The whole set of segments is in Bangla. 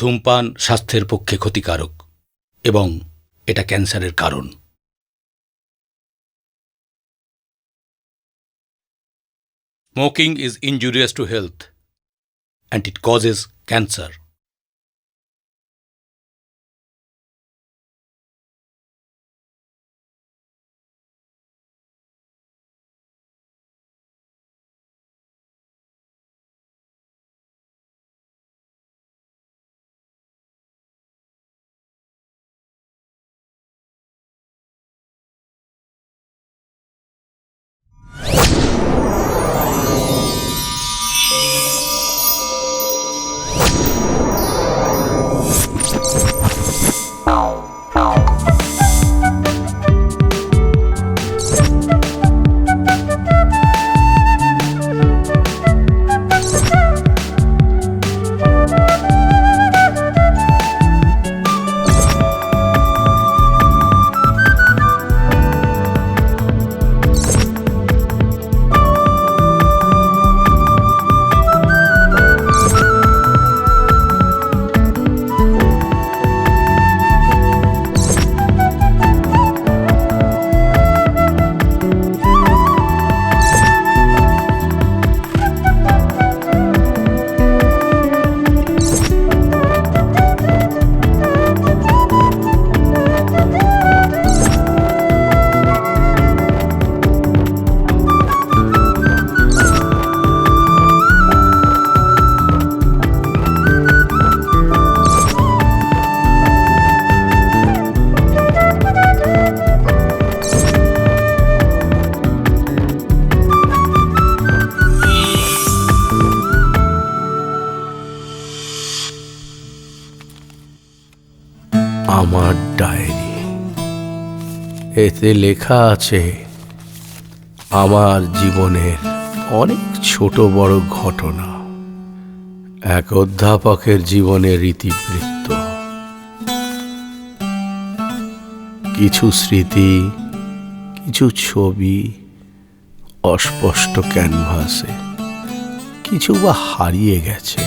ধূমপান স্বাস্থ্যের পক্ষে ক্ষতিকারক এবং এটা ক্যান্সারের কারণ। Smoking is injurious to health and it causes cancer. আমার ডায়েরি, এতে লেখা আছে আমার জীবনের অনেক ছোট বড় ঘটনা, এক অধ্যাপকের জীবনের ইতিবৃত্ত, কিছু স্মৃতি, কিছু ছবি অস্পষ্ট ক্যানভাসে, কিছু বা হারিয়ে গেছে।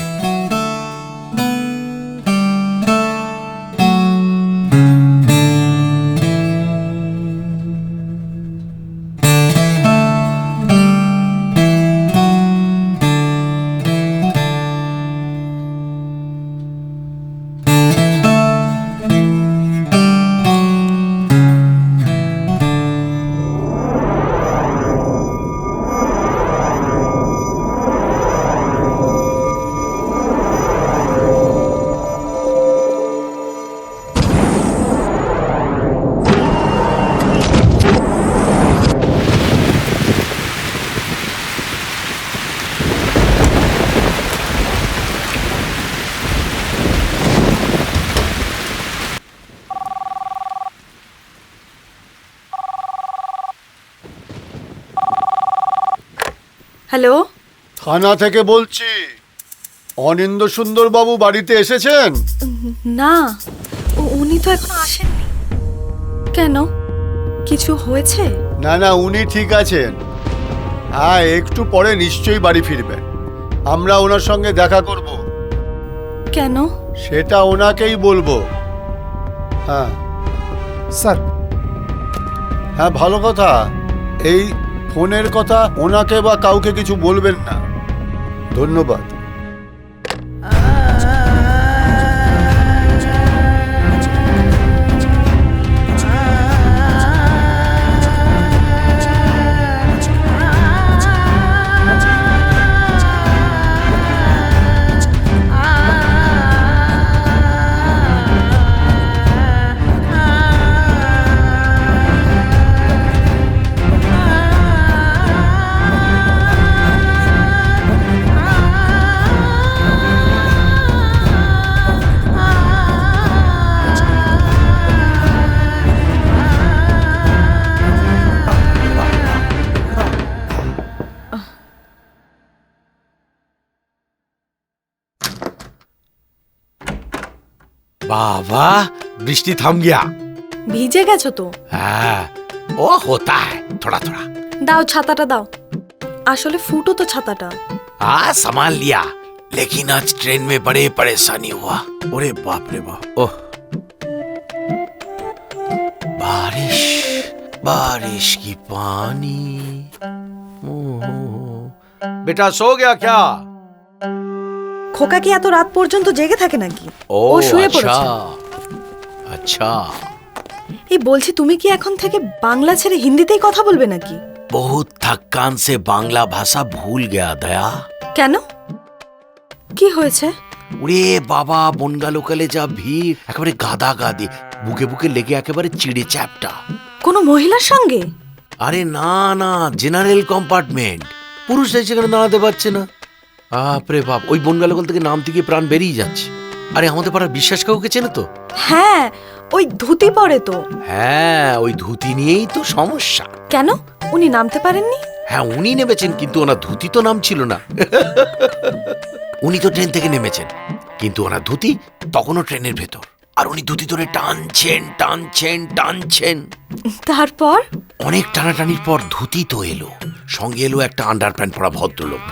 হ্যালো, থানা থেকে বলছি। অনিন্দ্য সুন্দর বাবু বাড়িতে এসেছেন? না, উনি তো এখনো আসেননি। কেন, কিছু হয়েছে? না না, উনি ঠিক আছেন। হ্যাঁ, একটু পরে নিশ্চয়ই বাড়ি ফিরবেন। আমরা ওনার সঙ্গে দেখা করব। কেন? সেটা ওনাকেই বলবো। হ্যাঁ স্যার, হ্যাঁ, ভালো কথা। এই ফোনের কথা ওনাকে বা কাউকে কিছু বলবেন না। ধন্যবাদ। बाबा, बृष्टि थम गया। ভিজে গেছো তো? हाँ, वो होता है थोड़ा थोड़ा। দাও ছাতাটা দাও। আসলে ফুটো তো ছাতাটা। हाँ, संभाल लिया। लेकिन आज ट्रेन में बड़े परेशानी हुआ। अरे बाप रे बाप। ओह, बारिश बारिश की पानी। बेटा सो गया क्या? খোকা কি এত রাত পর্যন্ত জেগে থাকে নাকি? ও ও শুয়ে अच्छा পড়েছে। अच्छा। এই বলছি তুমি কি এখন থেকে বাংলা ছেড়ে হিন্দিতেই কথা বলবে নাকি? बहुत थकान से बांग्ला भाषा भूल गया दया। কেন? কি হয়েছে? ওরে বাবা, বনগা লোকালে যা ভিড়, একেবারে গাদা গাদি, বুকে বুকে লেগে একেবারে চিড়ে চ্যাপটা। কোনো মহিলার সঙ্গে? আরে না না, জেনারেল কম্পার্টমেন্ট, পুরুষরাই সেখানে দাঁড়াতে পারছে না। বাপরে বাপ, ওই বনগা লোকাল থেকে নাম থেকে প্রাণ বেরিয়ে যাচ্ছে। আরে আমাদের পাড়ার বিশ্বাস কাউকে চেনে তো? হ্যাঁ, ওই ধুতি পরে তো। হ্যাঁ, ওই ধুতি নিয়েই তো সমস্যা। কেন? উনি নামতে পারেননি? হ্যাঁ, উনি নেমেছেন, কিন্তু ওনার ধুতি তো নাম ছিল না। উনি তো ট্রেন থেকে নেমেছেন, কিন্তু ওনার ধুতি তখনও ট্রেনের ভেতর, আর উনি ধুতি ধরে টানছেন টানছেন টানছেন। তারপর? অনেক টানাটানির পর ধুতি তো এলো, সঙ্গে এলো একটা আন্ডার প্যান্ট পরা ভদ্রলোক।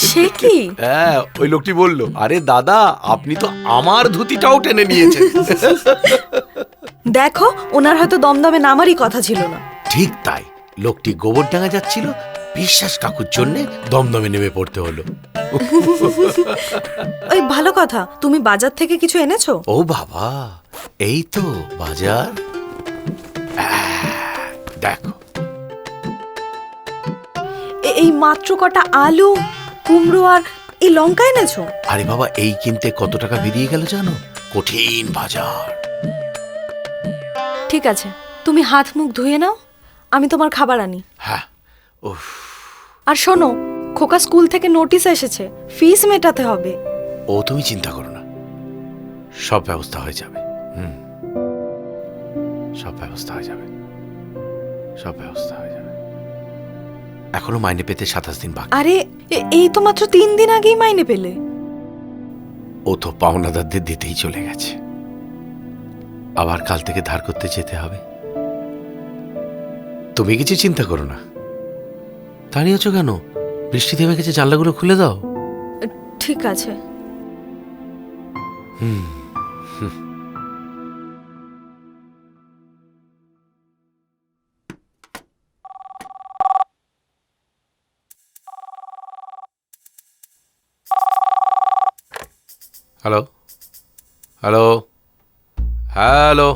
সে কি? হ্যাঁ, ওই লোকটি বলল, আরে দাদা, আপনি তো আমার ধুতিটাও টেনে নিয়েছেন। দেখো, ওনার হয়তো দমদমে নামারই কথা ছিল না। ঠিক তাই, লোকটি গোবরডাঙ্গা যাচ্ছিল, বিশ্বাস কাকুর জন্য দমদমে নেমে পড়তে হলো। ওই ভালো কথা, তুমি বাজার থেকে কিছু এনেছো? ও বাবা, এই তো বাজার। দেখো, এই মাত্র কটা আলু, কুমড়ো আর এই লঙ্কা এনেছো? আরে বাবা, এই কিনতে কত টাকা বেরিয়ে গেল জানো? কঠিন বাজার। ঠিক আছে, তুমি হাত মুখ ধুয়ে নাও, আমি তোমার খাবার আনি। হ্যাঁ। উফ। আর শোনো, খোকা স্কুল থেকে নোটিশ এসেছে, ফিস মেটাতে হবে। ও তুমি চিন্তা করো না, সব ব্যবস্থা হয়ে যাবে। সব ব্যবস্থা হয়ে যাবে, সব ব্যবস্থা হয়ে যাবে। এখনো মাইনে পেতে 27 দিন বাকি। আরে এই তো মাত্র 3 দিন আগেই মাইনে পেলে। ও তো পাওনাদারদের দিতেই চলে গেছে, আবার কাল থেকে ধার করতে যেতে হবে। তুমি কিছু চিন্তা করো না। দাঁড়িয়েছো কেন? বৃষ্টি থেমে গেছে, জানলাগুলো খুলে দাও। ঠিক আছে। Hello hello hello.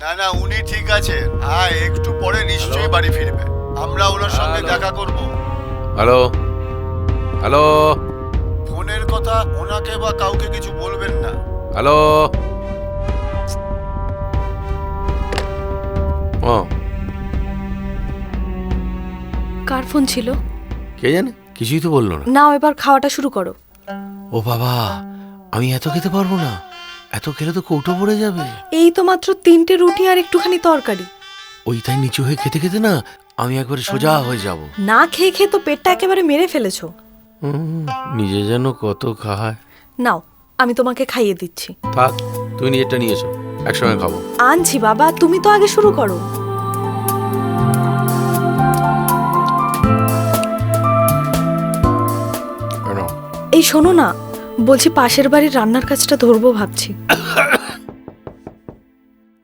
না না, উনি ঠিক আছেন। হ্যাঁ, একটু পরে নিশ্চয়ই বাড়ি ফিরবে। আমরা ওনার সঙ্গে দেখা করব। হ্যালো হ্যালো ফোনের কথা ওনাকে বা কাউকে কিছু বলবেন না। হ্যালো। ও, কার ফোন ছিল? কে জানে, কিছুই তো বললো না। নাও, এবার খাওয়াটা শুরু করো। ও বাবা, আমি এত খেতে পারবো না, এত খেলে তো কৌটো পড়ে যাবে। এই তো মাত্র 3টে রুটি আর একটুখানি তরকারি। ওই তাই নিচু হয়ে খেতে খেতে না আমি একবারে সোজা হয়ে যাব। না খেয়ে খেয়ে তো পেটটা একেবারে মেরে ফেলেছো। নিজে যেন কত খায়। নাও, আমি তোমাকে খাইয়ে দিচ্ছি। থাক, তুই নিজেরটা নিয়ে এসো, একসঙ্গে খাবো। আনছি বাবা, তুমি তো আগে শুরু করো। এই শোনো না, বলছি পাশের বাড়ির রান্নার কাজটা ধরবো ভাবছি।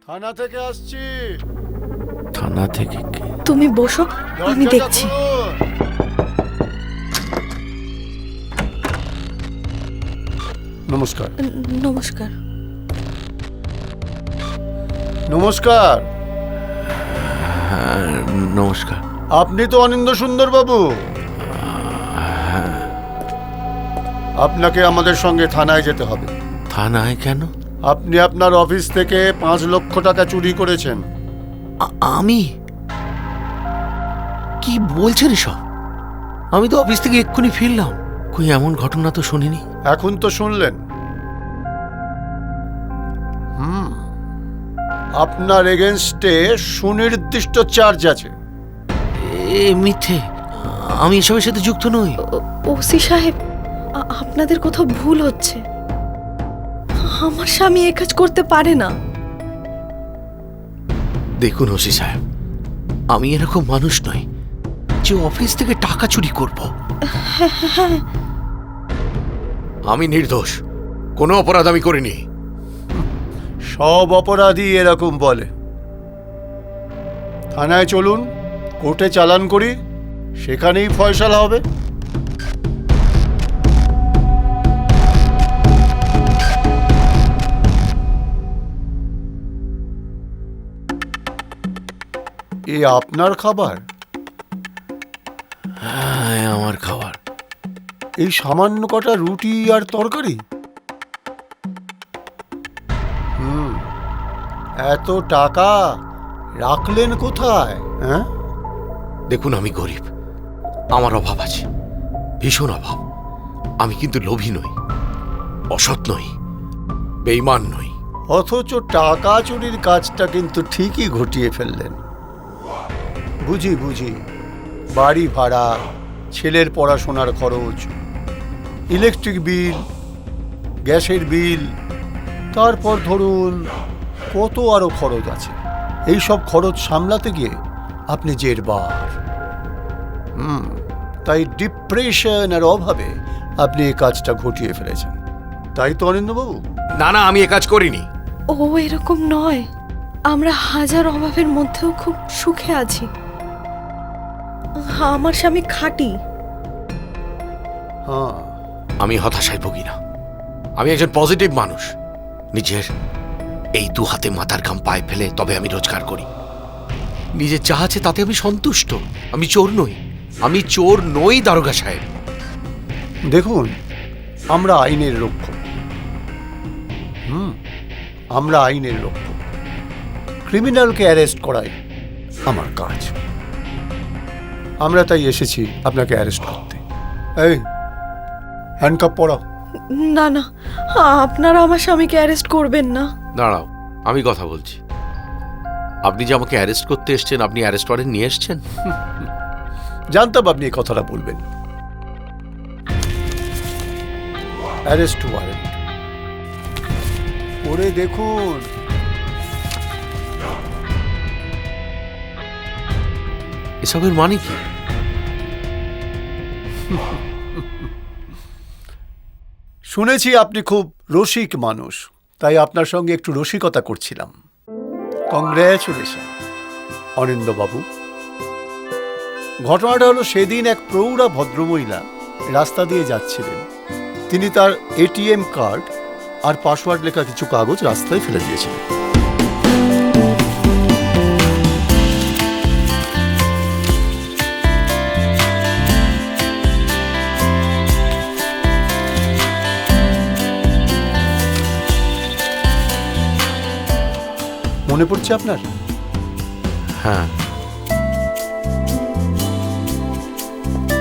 থানা থেকে আসছি। থানা থেকে কে? তুমি বসো, আমি দরজাটা দেখছি। খুলুন। নমস্কার। নমস্কার। নমস্কার। হ্যাঁ, নমস্কার। আপনি তো অনিন্দ্য সুন্দর বাবু? আপনাকে আমাদের সঙ্গে থানায় যেতে হবে। থানায় কেন? আপনি আপনার অফিস থেকে 5 লক্ষ টাকা চুরি করেছেন। আমি? কি বলছেন এসব? আমি তো অফিস থেকে এক্ষুনি ফিরলাম, কই এমন ঘটনা তো শুনিনি। এখন তো শুনলেন। আপনার এগেনস্টে সুনির্দিষ্ট চার্জ আছে। এ মিথ্যে, আমি এসবের সাথে যুক্ত নই। ওসি সাহেব, আপনাদের কোথাও ভুল হচ্ছে। আমার স্বামী এ কাজ করতে পারে না। দেখুন ওসি সাহেব, আমি এরকম মানুষ নই যে অফিস থেকে টাকা চুরি করব। আমি নির্দোষ, কোনো অপরাধ আমি করিনি। সব অপরাধী এরকম বলে। থানায় চলুন, কোর্টে চালান করি, সেখানেই ফয়সালা হবে। এ আপনার খাবার? হ্যাঁ, আমার খাবার। এই সামান্য কটা রুটি আর তরকারি? এত টাকা রাখলেন কোথায়? হ্যাঁ, দেখুন, আমি গরিব, আমার অভাব আছে, ভীষণ অভাব। আমি কিন্তু লোভী নই, অসৎ নই, বেঈমান নই। অথচ টাকা চুরির কাজটা কিন্তু ঠিকই ঘটিয়ে ফেললেন। বুঝি বুঝি, বাড়ি ভাড়া, ছেলের পড়াশোনার খরচ, ইলেকট্রিক বিল, গ্যাসের বিল, তারপর ধরুন কত আরো খরচ আছে। এই সব খরচ সামলাতে গিয়ে আপনি জেরবার। তাই ডিপ্রেশন আর অভাবে আপনি এই কাজটা ঘটিয়ে ফেলেছেন, তাই তো অনিন্দ্যবাবু? না না, আমি এ কাজ করিনি। ও এরকম নয়, আমরা হাজার অভাবের মধ্যেও খুব সুখে আছি। আমার স্বামী খাঁটি। হ্যাঁ, আমি হতাশায় ভুগি না, আমি একজন পজিটিভ মানুষ। নিজের এই দু হাতে মাথার ঘাম পায়ে ফেলে তবে আমি রোজগার করি। নিজের যা আছে তাতে আমি সন্তুষ্ট। আমি চোর নই, আমি চোর নই দারোগা সাহেব। দেখুন, আমরা আইনের রক্ষক। আমরা আইনের রক্ষক। ক্রিমিনালকে অ্যারেস্ট করাই আমার কাজ। আমরা তাই এসেছি আপনাকে অ্যারেস্ট করতে। এই, হ্যান্ডকাপ পরাও। না না, আপনারা আমার স্বামীকে অ্যারেস্ট করবেন না। দাঁড়াও, আমি কথা বলছি। আপনি যে আমাকে অ্যারেস্ট করতে এসছেন, আপনি অ্যারেস্ট ওয়ারেন্ট নিয়ে এসছেন? জানতাম আপনি এই কথাটা বলবেন। অ্যারেস্ট ওয়ারেন্ট পড়ে দেখুন। এসবের মানে কি? শুনেছি আপনি খুব রসিক মানুষ, তাই আপনার সঙ্গে একটু রসিকতা করছিলাম। কংগ্রেচুলেশন অনিন্দ্যবাবু। ঘটনাটা হলো, সেদিন এক প্রৌঢ়া ভদ্রমহিলা রাস্তা দিয়ে যাচ্ছিলেন। তিনি তার এটিএম কার্ড আর পাসওয়ার্ড লেখা কিছু কাগজ রাস্তায় ফেলে দিয়েছিলেন। মনে পড়ছে আপনার? হ্যাঁ।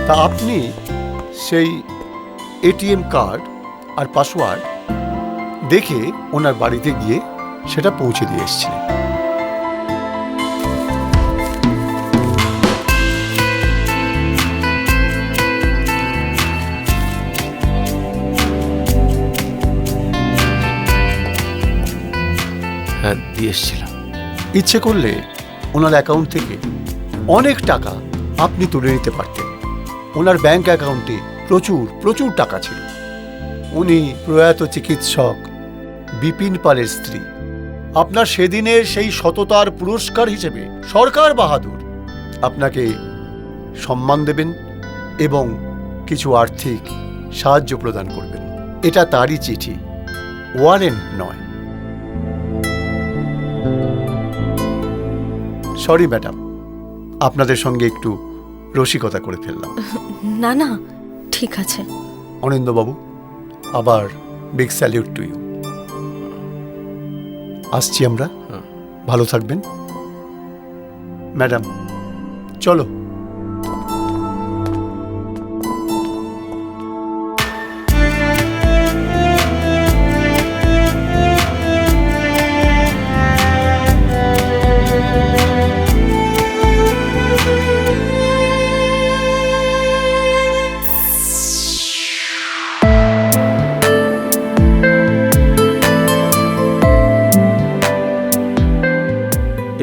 তা আপনি সেই এটিএম কার্ড আর পাসওয়ার্ড দেখে ওনার বাড়িতে গিয়ে সেটা পৌঁছে দিয়ে এসেছিলেন। হ্যাঁ, দিয়ে এসেছিলাম। ইচ্ছে করলে ওনার অ্যাকাউন্ট থেকে অনেক টাকা আপনি তুলে নিতে পারতেন। ওনার ব্যাংক অ্যাকাউন্টে প্রচুর প্রচুর টাকা ছিল। উনি প্রয়াত চিকিৎসক বিপিন পালের স্ত্রী। আপনার সেদিনের সেই সততার পুরস্কার হিসেবে সরকার বাহাদুর আপনাকে সম্মান দেবেন এবং কিছু আর্থিক সাহায্য প্রদান করবেন। এটা তারই চিঠি, ওয়ারেন্ট নয়। সরি ম্যাডাম, আপনাদের সঙ্গে একটু রসিকতা করে ফেললাম। না না, ঠিক আছে। অনিন্দ্যবাবু, আবার বিগ স্যালিউট টু ইউ। আসছি আমরা, ভালো থাকবেন। ম্যাডাম চলো।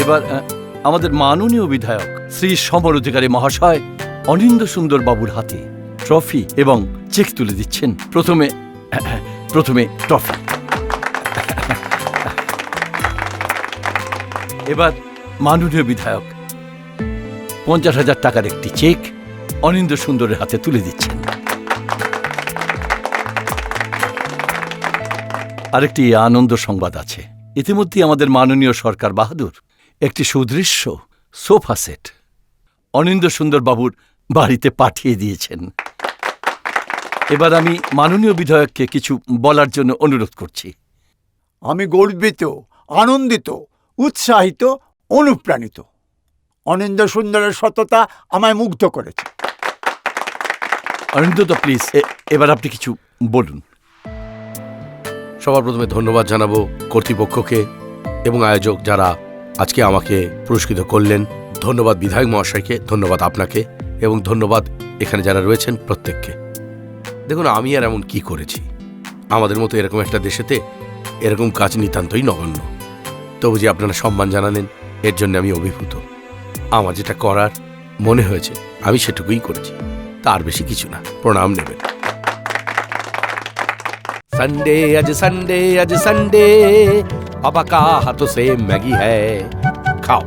এবার আমাদের মাননীয় বিধায়ক শ্রী সমর অধিকারী মহাশয় অনিন্দ্য সুন্দর বাবুর হাতে ট্রফি এবং চেক তুলে দিচ্ছেন। প্রথমে প্রথমে ট্রফি, এবার মাননীয় বিধায়ক 50,000 টাকার একটি চেক অনিন্দ্য সুন্দরের হাতে তুলে দিচ্ছেন। আরেকটি আনন্দ সংবাদ আছে। ইতিমধ্যে আমাদের মাননীয় সরকার বাহাদুর একটি সুদৃশ্য সোফা সেট অনিন্দ্য সুন্দর বাবুর বাড়িতে পাঠিয়ে দিয়েছেন। এবার আমি মাননীয় বিধায়ককে কিছু বলার জন্য অনুরোধ করছি। আমি গর্বিত, আনন্দিত, উৎসাহিত, অনুপ্রাণিত। অনিন্দ্য সুন্দরের সততা আমায় মুগ্ধ করেছে। অনিন্দ্যদা প্লিজ এবার আপনি কিছু বলুন। সবার প্রথমে ধন্যবাদ জানাবো কর্তৃপক্ষকে এবং আয়োজক যারা আজকে আমাকে পুরস্কৃত করলেন। ধন্যবাদ বিধায়ক মহাশয়কে, ধন্যবাদ আপনাকে, এবং ধন্যবাদ এখানে যারা রয়েছেন প্রত্যেককে। দেখুন, আমি আর এমন কি করেছি? আমাদের মতো এরকম একটা দেশেতে এরকম কাজ নিতান্তই নগণ্য। তবু যে আপনারা সম্মান জানালেন, এর জন্য আমি অভিভূত। আমার যেটা করার মনে হয়েছে আমি সেটুকুই করেছি, তার বেশি কিছু না। প্রণাম নেবেন। संडे आज संडे आज संडे पापा का हाथों से मैगी है, खाओ।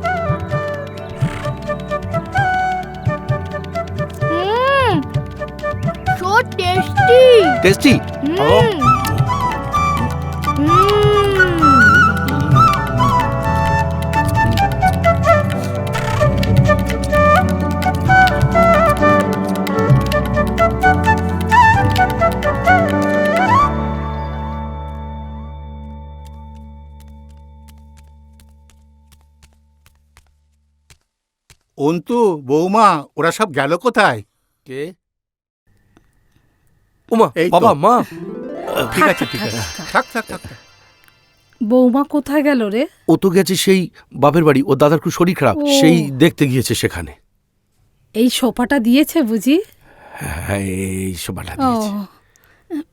So tasty. टेस्टी? অন্তু, বৌমা, ওরা সব গেল কোথায়? কে? ওমা, এই তো। বাবা, মা। ঠিক আছে, ঠিক আছে, থাক থাক থাক থাক। বৌমা কোথায় গেল রে? ও তো গেছে সেই বাপের বাড়ি, ও দাদার খুব শরীর খারাপ, ও। সেই দেখতে গিয়েছে সেখানে। এই সোফাটা দিয়েছে বুঝি? হ্যাঁ, এই সোফাটা ও দিয়েছে।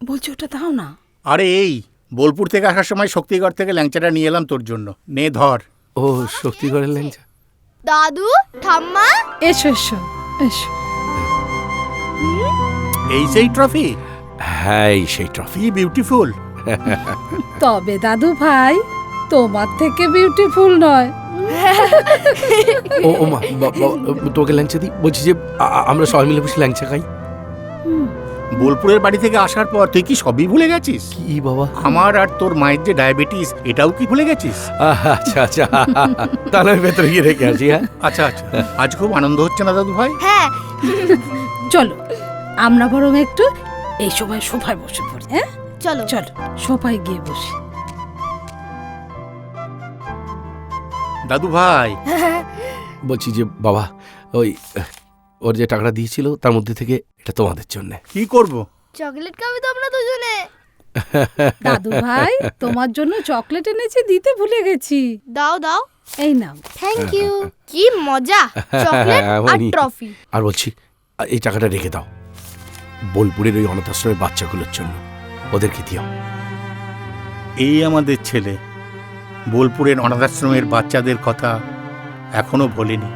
বলছি ওটা দাও না। আরে এই বোলপুর থেকে আসার সময় শক্তিগড় থেকে ল্যাংচাটা নিয়ে এলাম তোর জন্য, নে ধর। ও শক্তিগড়ের ল্যাংচা। দাদু, ঠাম্মা, এসো এসো এসো। এই সেই ট্রফি, হ্যাঁ, এই সেই ট্রফি। কি বিউটিফুল। তবে দাদু ভাই, তোমার থেকে বিউটিফুল নয়। ও মা, তোকে ল্যাংচা দিই। বলছি যে আমরা সবাই মিলে বসে ল্যাংচা খাই। বোলপুরের বাড়ি থেকে আসার পর তুই কি সবই ভুলে গেছিস? কি বাবা? আমার আর তোর মায়ের যে ডায়াবেটিস, এটাও কি ভুলে গেছিস? আচ্ছা আচ্ছা, তাহলে আমি ভেতরে গিয়ে রেখে আসি। হ্যাঁ, আচ্ছা আচ্ছা, আজ খুব আনন্দ হচ্ছে না দাদু ভাই? হ্যাঁ, চলো আমরা বরং একটু এই সময় সোফায় বসে পড়ি। হ্যাঁ চলো। চলো সোফায় গিয়ে বসি। দাদু ভাই, বলছি যে বাবা, ওই ওর যে টাকাটা দিয়েছিল তার মধ্যে থেকে এটা তোমাদের জন্য। কি করব? চকলেট খাবে তো আমরা দুজনে। দাদু ভাই, তোমার জন্য চকলেট এনেছি, দিতে ভুলে গেছি। দাও দাও। এই নাও। Thank you. কি মজা, চকলেট আর এমনই। ট্রফি। আর বলছি, এই টাকাটা রেখে দাও বোলপুরের ওই অনাথ আশ্রমের বাচ্চাগুলোর জন্য, ওদেরকে দিও। এই আমাদের ছেলে বোলপুরের অনাথাশ্রমের বাচ্চাদের কথা এখনো ভোলেনি।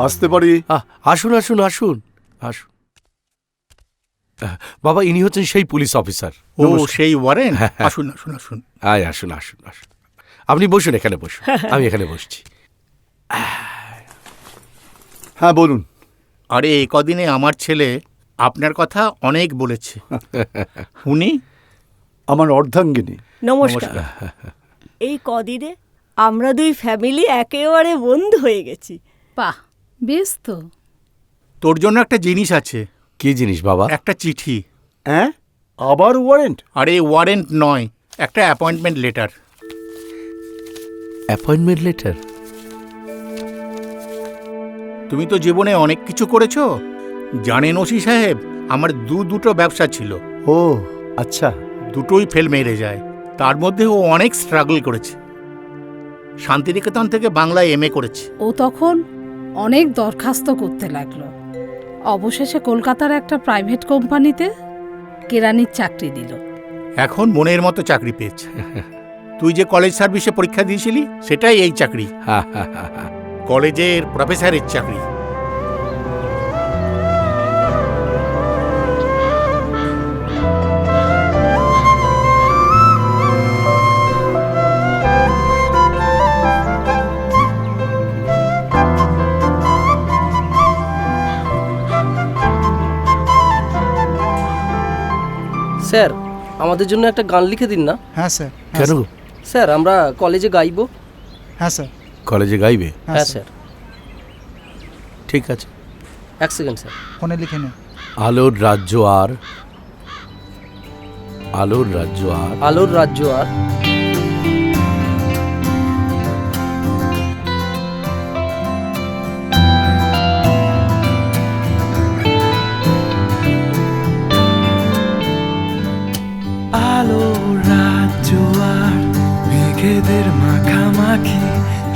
আসতে পারি? আসুন আসুন আসুন আসুন। বাবা, ইনি হচ্ছেন সেই পুলিশ অফিসার। ও সেই ওয়ারেন, হ্যাঁ, হ্যাঁ। আসুন আসুন আসুন। আয়, আসুন আসুন আসুন। আপনি বসুন, এখানে বসুন, আমি এখানে বসছি। হ্যাঁ বলুন। আরে এই কদিনে আমার ছেলে আপনার কথা অনেক বলেছে। উনি আমার অর্ধাঙ্গিনী। নমস্কার। এই কদিনে আমরা দুই ফ্যামিলি একেবারে বন্ধু হয়ে গেছি। বাহ, বেশ তো। তোর জন্য একটা জিনিস আছে, কি জিনিস বাবা? একটা চিঠি। হ্যাঁ, আবার ওয়ারেন্ট? আরে ওয়ারেন্ট নয়, একটা অ্যাপয়েন্টমেন্ট লেটার। Appointment letter? তুমি তো জীবনে অনেক কিছু করেছো। জানেন ওসি সাহেব, আমার দুটো ব্যবসা ছিল, ও আচ্ছা। দুটোই ফেল মেরে যায়। তার মধ্যে ও অনেক স্ট্রাগল করেছে। শান্তিনিকেতন থেকে বাংলায় এমএ করেছে। ও তখন অনেক দরখাস্ত করতে লাগলো। অবশেষে কলকাতার একটা প্রাইভেট কোম্পানিতে কেরানির চাকরি দিল। এখন মনের মতো চাকরি পেয়েছে। তুই যে কলেজ সার্ভিসে পরীক্ষা দিয়েছিলি, সেটাই এই চাকরি, কলেজের প্রফেসরের চাকরি। স্যার আমাদের জন্য একটা গান লিখে দিন না। হ্যাঁ স্যার। কেন? স্যার আমরা কলেজে গাইবো। হ্যাঁ স্যার। কলেজে গাইবে? হ্যাঁ স্যার। ঠিক আছে। এক সেকেন্ড স্যার, ফোনে লিখে নে। আলোর রাজ্য আর, আলোর রাজ্য আর, আলোর রাজ্য আর, আলোর রাজ্য আর মেঘেদের মাখামাখি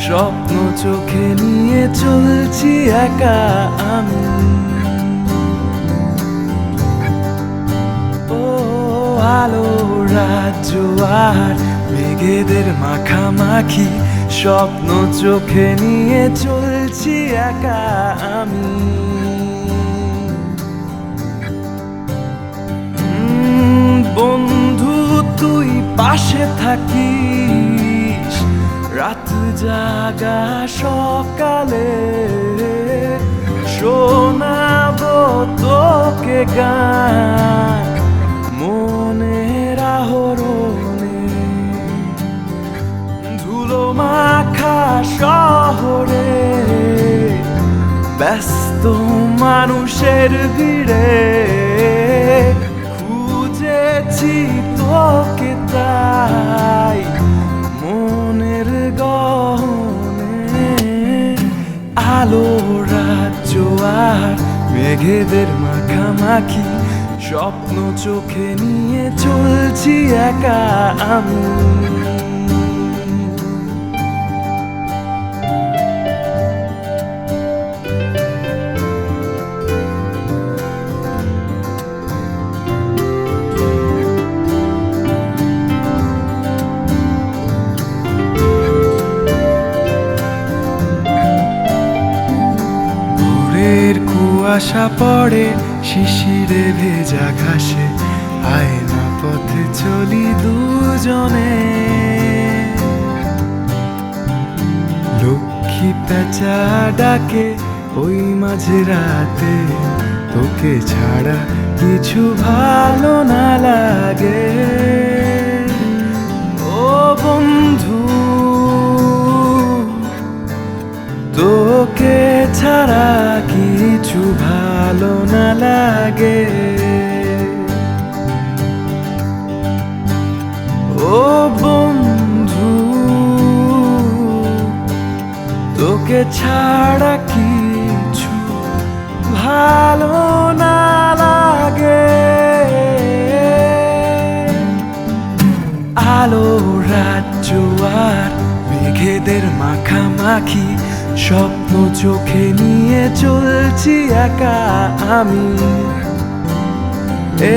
স্বপ্ন চোখে নিয়ে চলছি একা আমি। ও আলোর রাজ্য আর মেঘেদের মাখামাখি স্বপ্ন চোখে নিয়ে চলছি একা আমি। বন্ধু তুই পাশে থাকিস রাত জাগা সকালে, শোনাবো তোকে গান মনের আহরণে। ধুলো মাখা শহরে ব্যস্ত মানুষের ভিড়ে খুঁজেছি তোকে তাই মনের গহনে। আলো রাজ্য আর মেঘেদের মাখামাখি স্বপ্ন চোখে নিয়ে চলছি একা আমি। কুয়াশা পড়ে শিশিরে ভেজা ঘাসে, আয়না পথে চলি দুজনে। লক্ষ্মী পেঁচা ডাকে ওই মাঝে রাতে, তোকে ছাড়া কিছু ভালো না লাগে। ও বন্ধু তোকে ছাড়া কিছু ভালো না লাগে। ও বন্ধু তোকে ছাড়া কিছু ভালো না লাগে। আলো রাজ্য আর মেঘেদের মাখামাখি স্বপ্ন চোখে নিয়ে চলছি একা আমি।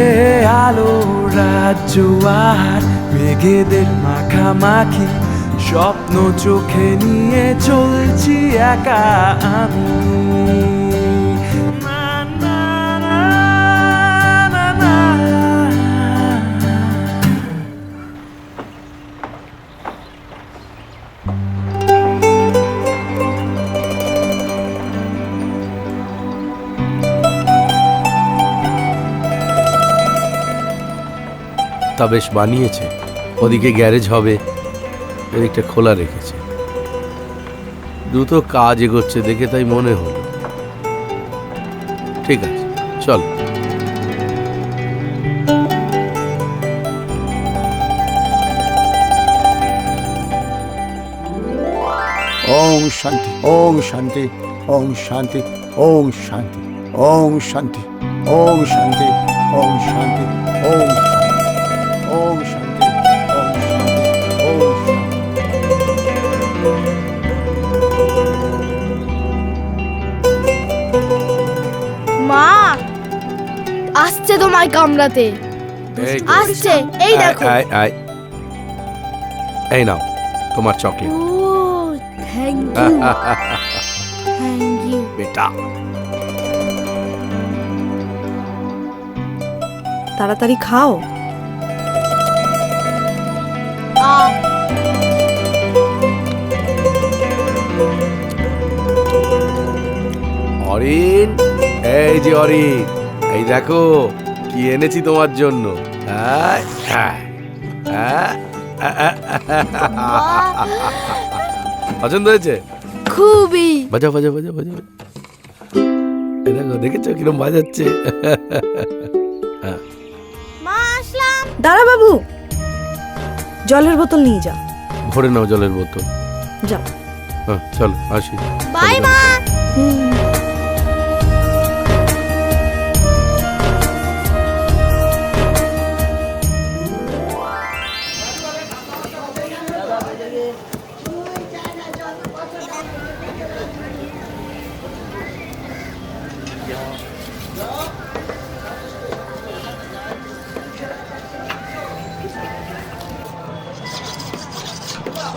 এ আলো রাজ্য আর মেঘেদের মাখামাখি স্বপ্ন চোখে নিয়ে চলছি একা আমি। তা বেশ বানিয়েছে। ওদিকে গ্যারেজ হবে, এদিকটা খোলা রেখেছে। দ্রুত কাজ এগোচ্ছে দেখে তাই মনে হলো। ঠিক আছে চল। ওম শান্তি, ওম শান্তি, ওম শান্তি, ওম শান্তি, ওম শান্তি, ওম শান্তি, ওম শান্তি, ওম শান্তি, ওম শান্তি, ওম শান্তি, ওম শান্তি। মা আসছে তোমায় কামড়াতে, আসছে এই দেখো। এই নাও তোমার চকলেট। ও থ্যাংক ইউ, থ্যাংক ইউ বেটা। তাড়াতাড়ি খাও। অরিন, এই যে অরিন, এই দেখো কি এনেছি তোমার জন্য। পছন্দ হয়েছে? খুবই। বাজাও বাজাও বাজাও বাজাও। এই দেখো, দেখেছো কিরম বাজাচ্ছে? মা আসলাম। দাঁড়া বাবু, জলের বোতল নিয়ে যা। ভরে নাও জলের বোতল। যাও। হ্যাঁ চলো আসি। বাই মা।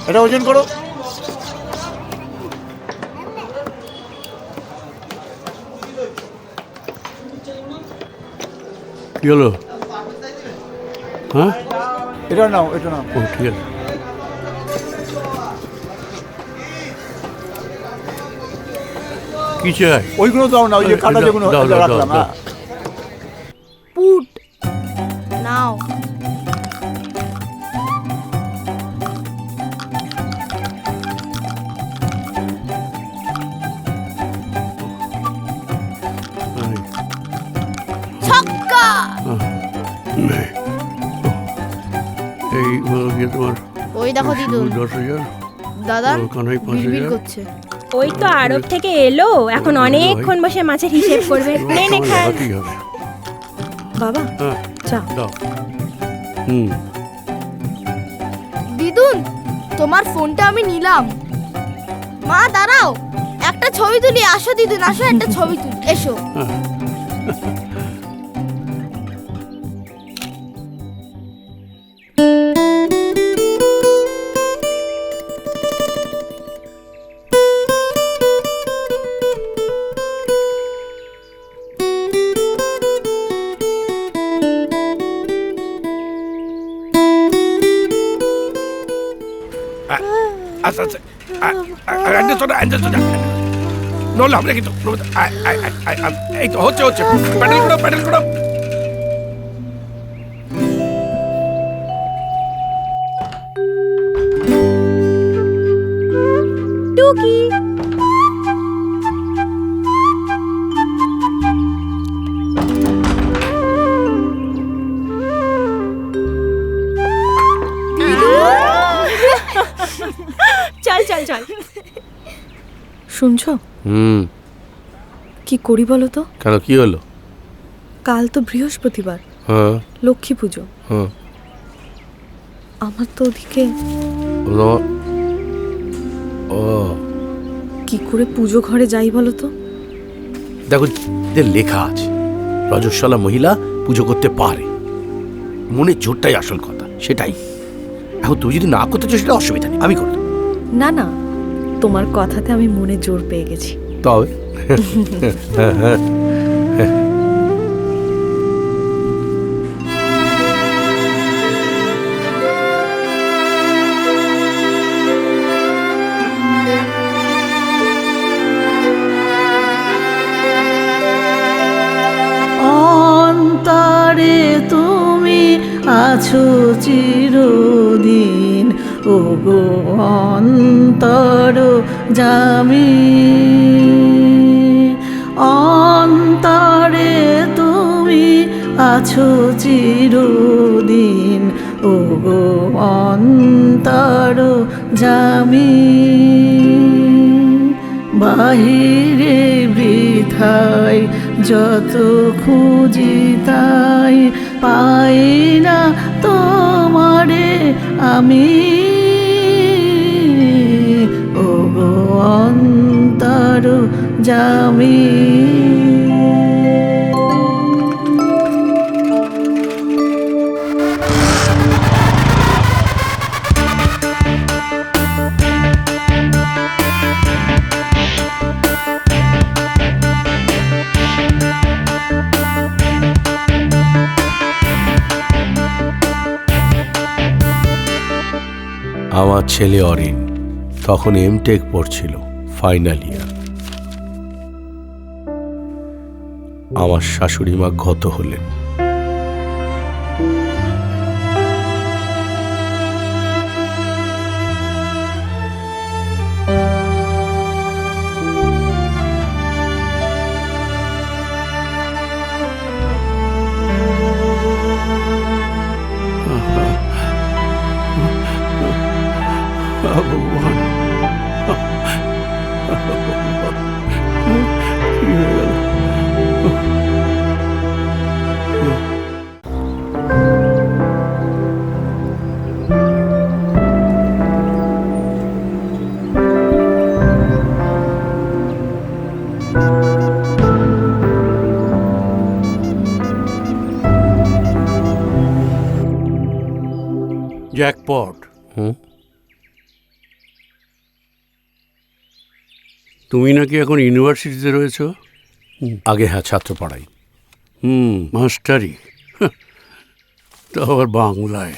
এটা ওজন করো। কি হলো? হ্যাঁ এটা নাও, এটা নাও। ও ঠিক আছে। কি চাই? ওইগুলো দাও না, ওই যে কাটা যেগুলো দাও, দাও, রাখলাম। দাও, হ্যাঁ পুট নাও। ছক্কা। এই তোমার ওই দেখো দিদুন। 10,000 দাদা কানাই বিড়বিড় 5,000। করছে। ওই তো আরব থেকে এলো, এখন অনেকক্ষণ বসে মাছের হিসেব করবে। নে নে খা। হাতেই হবে। বাবা হ্যাঁ চা। দাও। হুম দিদুন, তোমার ফোনটা আমি নিলাম। মা দাঁড়াও, একটা ছবি তুলি। আসো দিদুন, আসো একটা ছবি তুলি, এসো। আচ্ছা আচ্ছা নলে হবে না কিন্তু। এই তো হচ্ছে হচ্ছে। প্যাডেল করো প্যাডেল করো। টুকি। চল চল চল। শুনছো? হুম কি করি বলো তো? কেন কি হলো? কাল তো বৃহস্পতিবার, হ্যাঁ লক্ষ্মী পুজো। হ্যাঁ আমার তো ওদিকে ও কি করে পুজো ঘরে যাই বলো তো? দেখো যে লেখা আছে রজস্বলা মহিলা পুজো করতে পারে, মনে জোরটাই আসল কথা, সেটাই। এখন তুই যদি না করতে চাস সেটা অসুবিধা নেই, আমি করতাম। না না, তোমার কথাতে আমি মনে জোর পেয়ে গেছি। তবে অন্তরে তুমি আছো চিরদিন, ও গো অন্তর জামি। অন্তরে তুমি আছো চিরদিন, ও গো অন্তর জামি। বাহিরে বৃথায় যত খুঁজি তাই পাই না তোমারে আমি, ও গো অন্তর জামি। আমার ছেলে অরিন তখন এমটেক পড়ছিল, ফাইনাল ইয়ার। আমার শাশুড়ি মা গত হলেন। জ্যাকপট। তুমি নাকি এখন ইউনিভার্সিটিতে রয়েছো? আগে হ্যাঁ, ছাত্র পড়াই। মাস্টারি, তো আবার বাংলায়।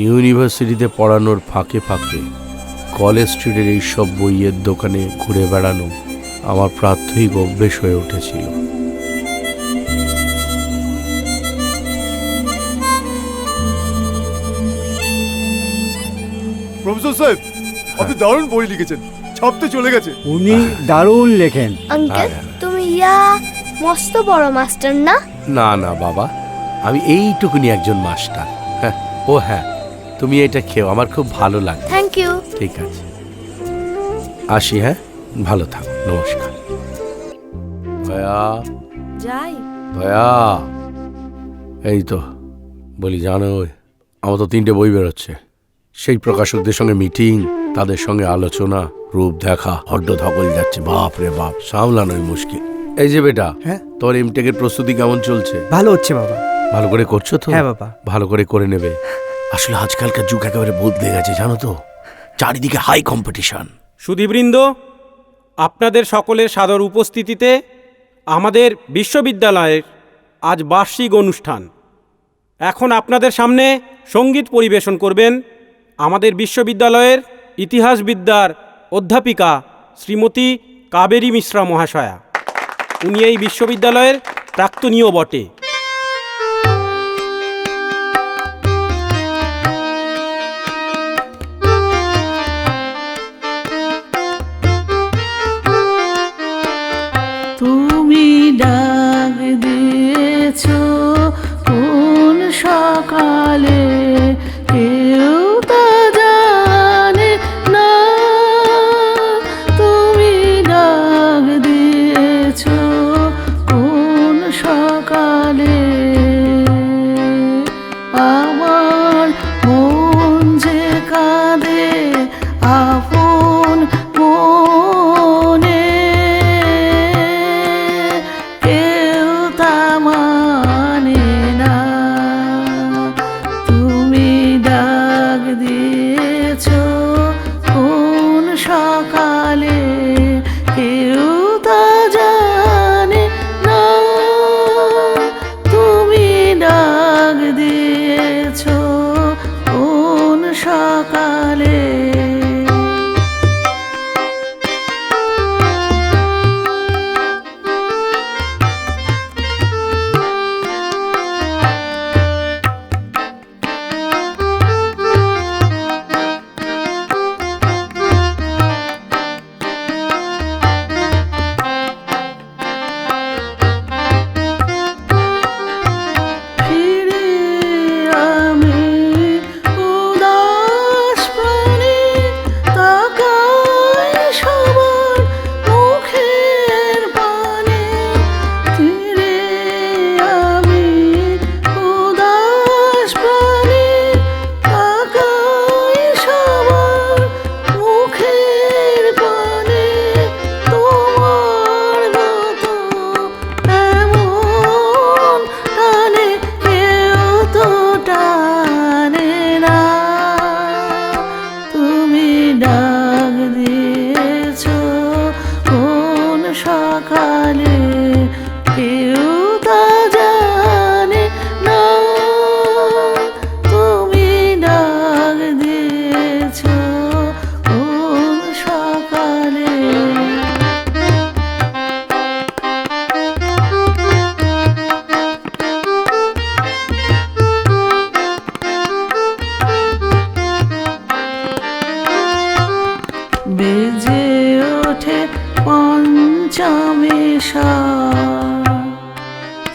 ইউনিভার্সিটিতে পড়ানোর ফাঁকে ফাঁকে কলেজ স্ট্রিটের এই সব বইয়ের দোকানে ঘুরে বেড়ানো আমার প্রাত্যহিক অভ্যেস হয়ে উঠেছিল। প্রফেসর সাহেব, আপনি দারুণ বই লিখেছেন, ছাপতে চলে গেছে। উনি দারুণ লেখেন। আঙ্কেল তুমি মস্ত বড় মাস্টার না? না না বাবা, আমি এইটুকুনি একজন মাস্টার। হ্যাঁ, ও হ্যাঁ, তুমি এটা খেও, আমার খুব ভালো লাগে। Thank you. ঠিক আছে, আসি। হ্যাঁ, ভালো থাকো, নমস্কার। দয়া, যাই। দয়া, এই তো বলি, জানো আমার তো 3টে বই বেরোচ্ছে। সেই প্রকাশকদের সঙ্গে মিটিং, তাদের সঙ্গে আলোচনা, রূপ দেখা, হড্ড ধকল যাচ্ছে, বাপ রে বাপ, সামলানোই মুশকিল। এই যে বেটা, হ্যাঁ? তোর এমটেকের প্রস্তুতি কেমন চলছে? ভালো হচ্ছে বাবা। ভালো করে করছো তো? হ্যাঁ বাবা। ভালো করে নেবে। আসলে আজকালকার যুগ একেবারে বদলে গেছে, জানো তো, চারিদিকে হাই কম্পিটিশন। সুধীবৃন্দ, আপনাদের সকলের সাদর উপস্থিতিতে আমাদের বিশ্ববিদ্যালয়ের আজ বার্ষিক অনুষ্ঠান। এখন আপনাদের সামনে সঙ্গীত পরিবেশন করবেন আমাদের বিশ্ববিদ্যালয়ের ইতিহাসবিদ্যার অধ্যাপিকা শ্রীমতী কাবেরী মিশ্রা মহাশয়া। উনি এই বিশ্ববিদ্যালয়ের প্রাক্তনীয় বটে। তুমি ডাক দিয়েছো কোন সকালে, কেউ তা জানে না। তুমি ডাক দিয়েছো কোন সকালে,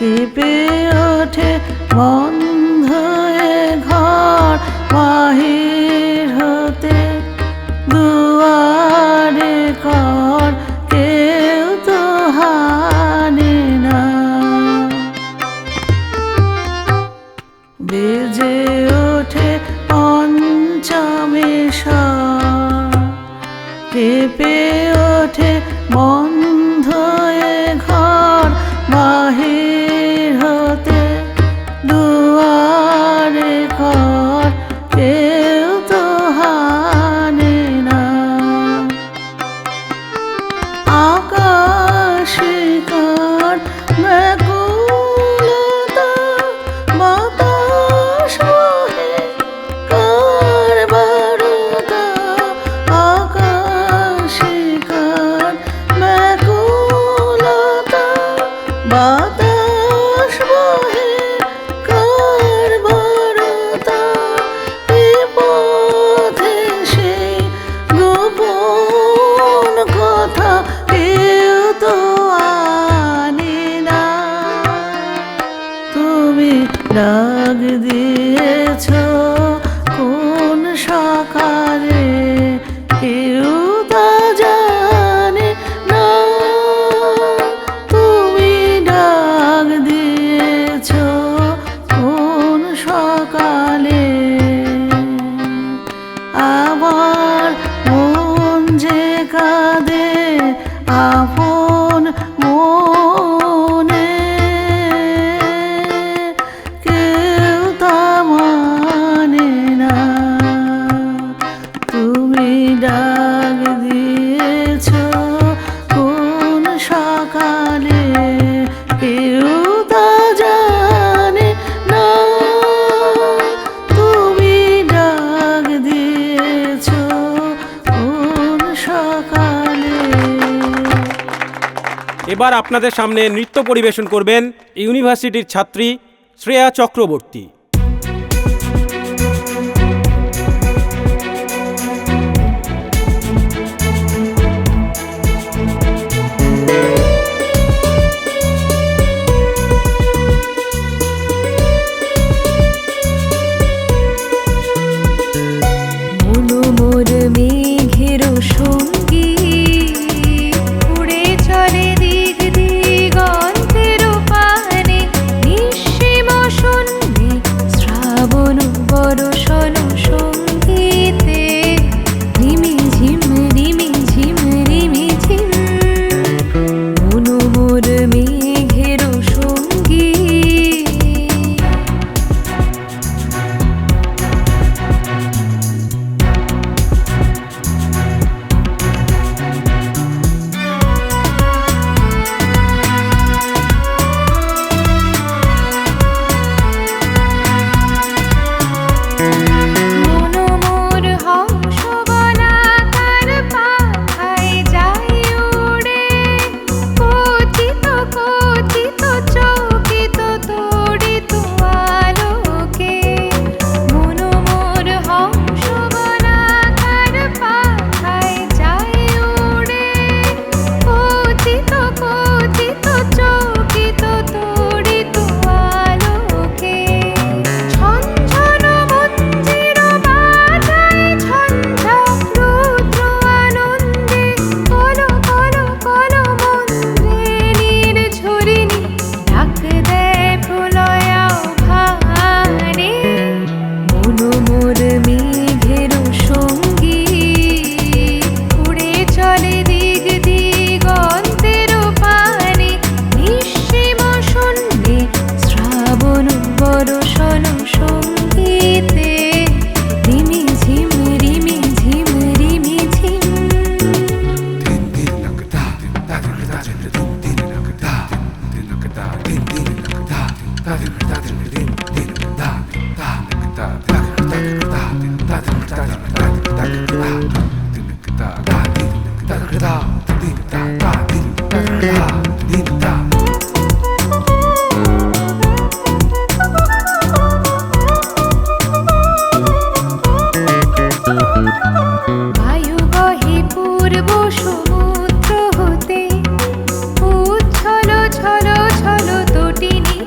কেঁপে ওঠে বন্ধ এ ঘর বাহির হতে দুয়ারে কর কেউ তো হানে না বেজে ওঠে পঞ্চমেশ্বর কেঁপে ওঠে বন্ধ এ ঘর বাহির হতে দুয়ারে ঘর কেউ তো হানে না আকাশে কার ব্যাকুলতা বাতাস বহে কার বারুদা আকাশে কার ব্যাকুলতা বাতাস বহে কার বারুদা বিপথে সেই গোপন কথা কেউ তো আনে না তুমি ডাক দিয়েছ কোন সকালে কেউ তা জানে না তুমি ডাক দিয়েছ কোন সকালে আমার মন যে কাঁদে আপন মনে কেউ তা মানে না তুমি ডাক দিয়েছ কোন সকালে কেউ তা জানে না তুমি ডাক দিয়েছ কোন সকালে এবার আপনাদের সামনে নৃত্য পরিবেশন করবেন ইউনিভার্সিটির ছাত্রী শ্রেয়া চক্রবর্তী। মোর মেঘের সঙ্গী উড়ে চলে দিক দিগন্তের পানে নিঃসীম শূন্যে শ্রাবণ বর্ষণ সঙ্গীতে রিমি ঝিম রিমি ঝিম রিমি ঝিম মোর মেঘের সঙ্গী মোর হংস বলাকার পাখায় যায় উড়ে কথিত কথিত চকিত তড়িত আলোকে মোর হংস বলাকার পাখায় যায় উড়ে কথিত কথিত চকিত তড়িত আলোকে ঝনঝন মঞ্জির বাজায় ঝঞ্ঝা রুদ্র আনন্দে কল কল কল মন্ত্রে নির্ঝরিণী ডাক দেয় প্রলয়া ভানে মোর মেঘের সঙ্গী উড়ে চলে দিক দিগন্তের পানে নিঃসীম শূন্যে শ্রাবণ বর্ষণ সঙ্গীতে রিমি ঝিম রিমি ঝিম রিমি ঝিম বায়ু বহে পূর্ব সমুদ্র হতে উচ্ছল ছল ছল তটিনী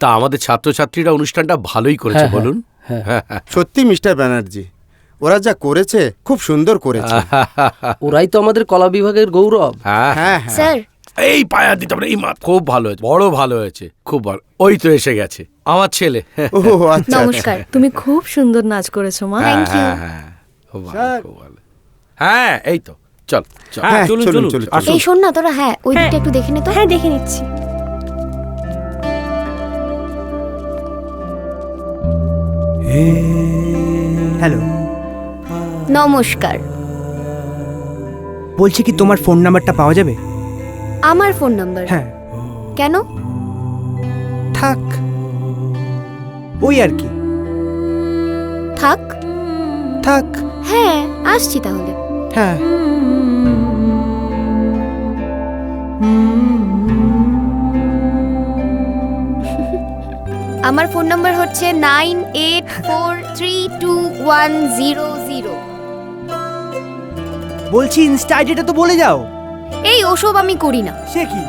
তা আমাদের ছাত্রছাত্রীরা অনুষ্ঠানটা ভালোই করেছে, হ্যাঁ, বলুন। সত্যি মিস্টার ব্যানার্জি, ওরা যা করেছে খুব সুন্দর করেছে। ওরাই তো আমাদের কলা বিভাগের গৌরব। হ্যাঁ, স্যার এই পায়া দিতে হবে, এই মা, খুব ভালো হয়েছে, বড় ভালো হয়েছে, খুব ভালো। ওই তো এসে গেছে আমার ছেলে। ও আচ্ছা, নমস্কার, তুমি খুব সুন্দর নাচ করেছো মা। Thank you. খুব ভালো, খুব ভালো। হ্যাঁ, এই তো, চল চল। হ্যাঁ, চলুন চলুন, চলুন চলুন, আসুন। এই শোন না তোরা, হ্যাঁ ওই দিকটা একটু দেখে নে তো। হ্যাঁ, দেখে নিচ্ছি। হ্যালো, নমস্কার। বলছি কি তোমার ফোন নাম্বারটা পাওয়া যাবে? আমার ফোন নাম্বার? হ্যাঁ। কেন? থাক, ওই আর কি। থাক? থাক। হ্যাঁ, আসছি তাহলে। হ্যাঁ। আমার ফোন নাম্বার হচ্ছে 98432100। বলছি ইনস্টা আইডিটা তো বলে যাও। এই ওসব আমি করি না। সে কি?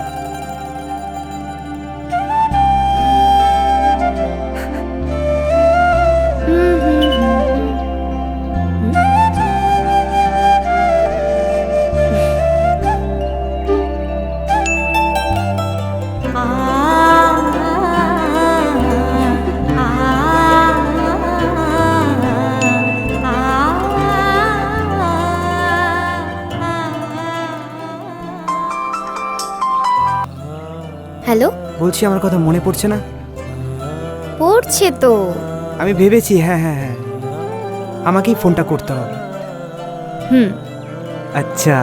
হ্যালো, বলছি আমার কথা মনে পড়ছে না? পড়ছে তো। আমি ভেবেছি, হ্যাঁ হ্যাঁ হ্যাঁ, আমাকেই ফোনটা করতে হবে। হুম। আচ্ছা,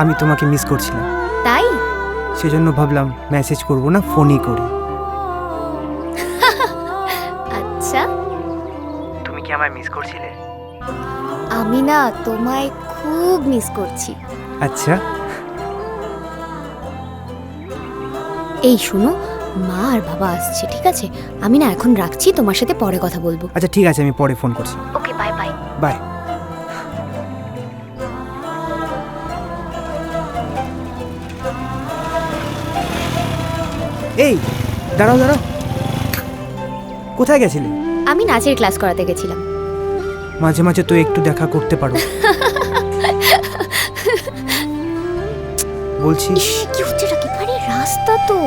আমি তোমাকে মিস করছিলাম, তাই? সেজন্য ভাবলাম মেসেজ করব না, ফোনই করি। আচ্ছা, তুমি কি আমায় মিস করছিলে? আমি না তোমায় খুব মিস করছি। আচ্ছা, এই শোনো, মা আর বাবা আসছে, ঠিক আছে? আমি না এখন রাখছি, তোমার সাথে পরে কথা বলবো। আচ্ছা ঠিক আছে, আমি পরে ফোন করছি। ওকে, বাই বাই। বাই। এই দাঁড়াও দাঁড়াও, কোথায় গেছিলে? আমি নাচের ক্লাস করাতে গেছিলাম। মাঝে মাঝে তো একটু দেখা করতে পারো। বলছি কি হচ্ছে কি? আরে রাস্তা তো।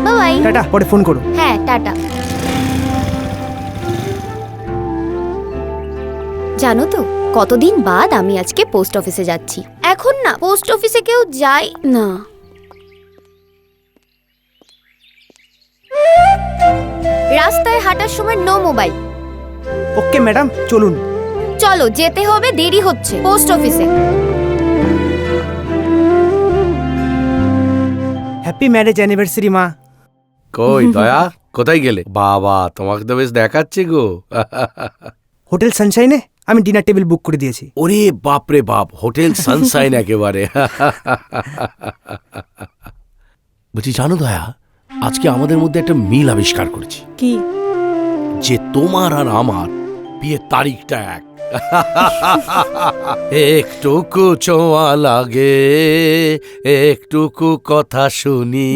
বাই। টাটা, পরে ফোন করো। হ্যাঁ, টাটা। জানো তো কতদিন বাদ আমি আজকে পোস্ট অফিসে যাচ্ছি। এখন না পোস্ট অফিসে কেউ যায় না। রাস্তায় হাঁটার সময় নো মোবাইল। ওকে ম্যাডাম, চলুন। চলো, যেতে হবে, দেরি হচ্ছে পোস্ট অফিসে। হ্যাপি ম্যারেজ অ্যানিভার্সারি মা। কই দয়া, কোথায় গেলে? বাবা, তোমাকে তো বেশ দেখাচ্ছে গো। হোটেল সানশাইনে আমি ডিনার টেবিল বুক করে দিয়েছি। ওরে বাপ রে বাপ, হোটেল সানশাইন একেবারে। বলছি জানো দয়া, আজকে আমাদের মধ্যে একটা মিল আবিষ্কার করেছি। কি? যে তোমার আর আমার বিয়ের তারিখটা এক। একটুকু ছোঁয়া লাগে, একটুকু কথা শুনি,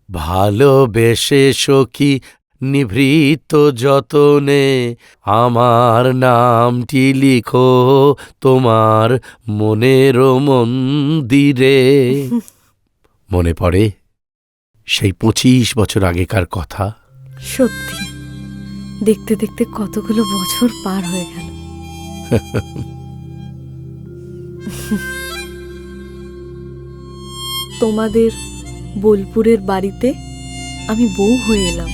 ভালোবেসে সখী নিভৃত যতনে আমার নামটি লিখো তোমার মনের মন্দিরে। মনে পড়ে সেই 25 বছর আগেকার কথা? সত্যি, দেখতে দেখতে কতগুলো বছর পার হয়ে গেল। তোমাদের বোলপুরের বাড়িতে আমি বউ হয়ে এলাম।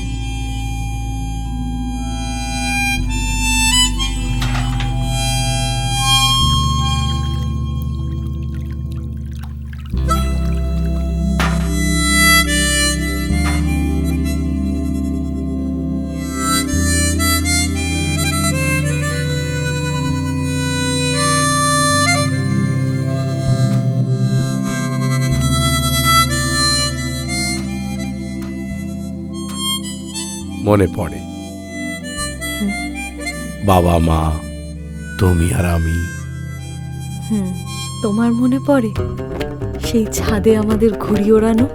মনে পড়ে বাবা মা, তুমি আর আমি। তোমার মনে পড়ে সেই ছাদে আমাদের ঘুড়ি ওড়ানো?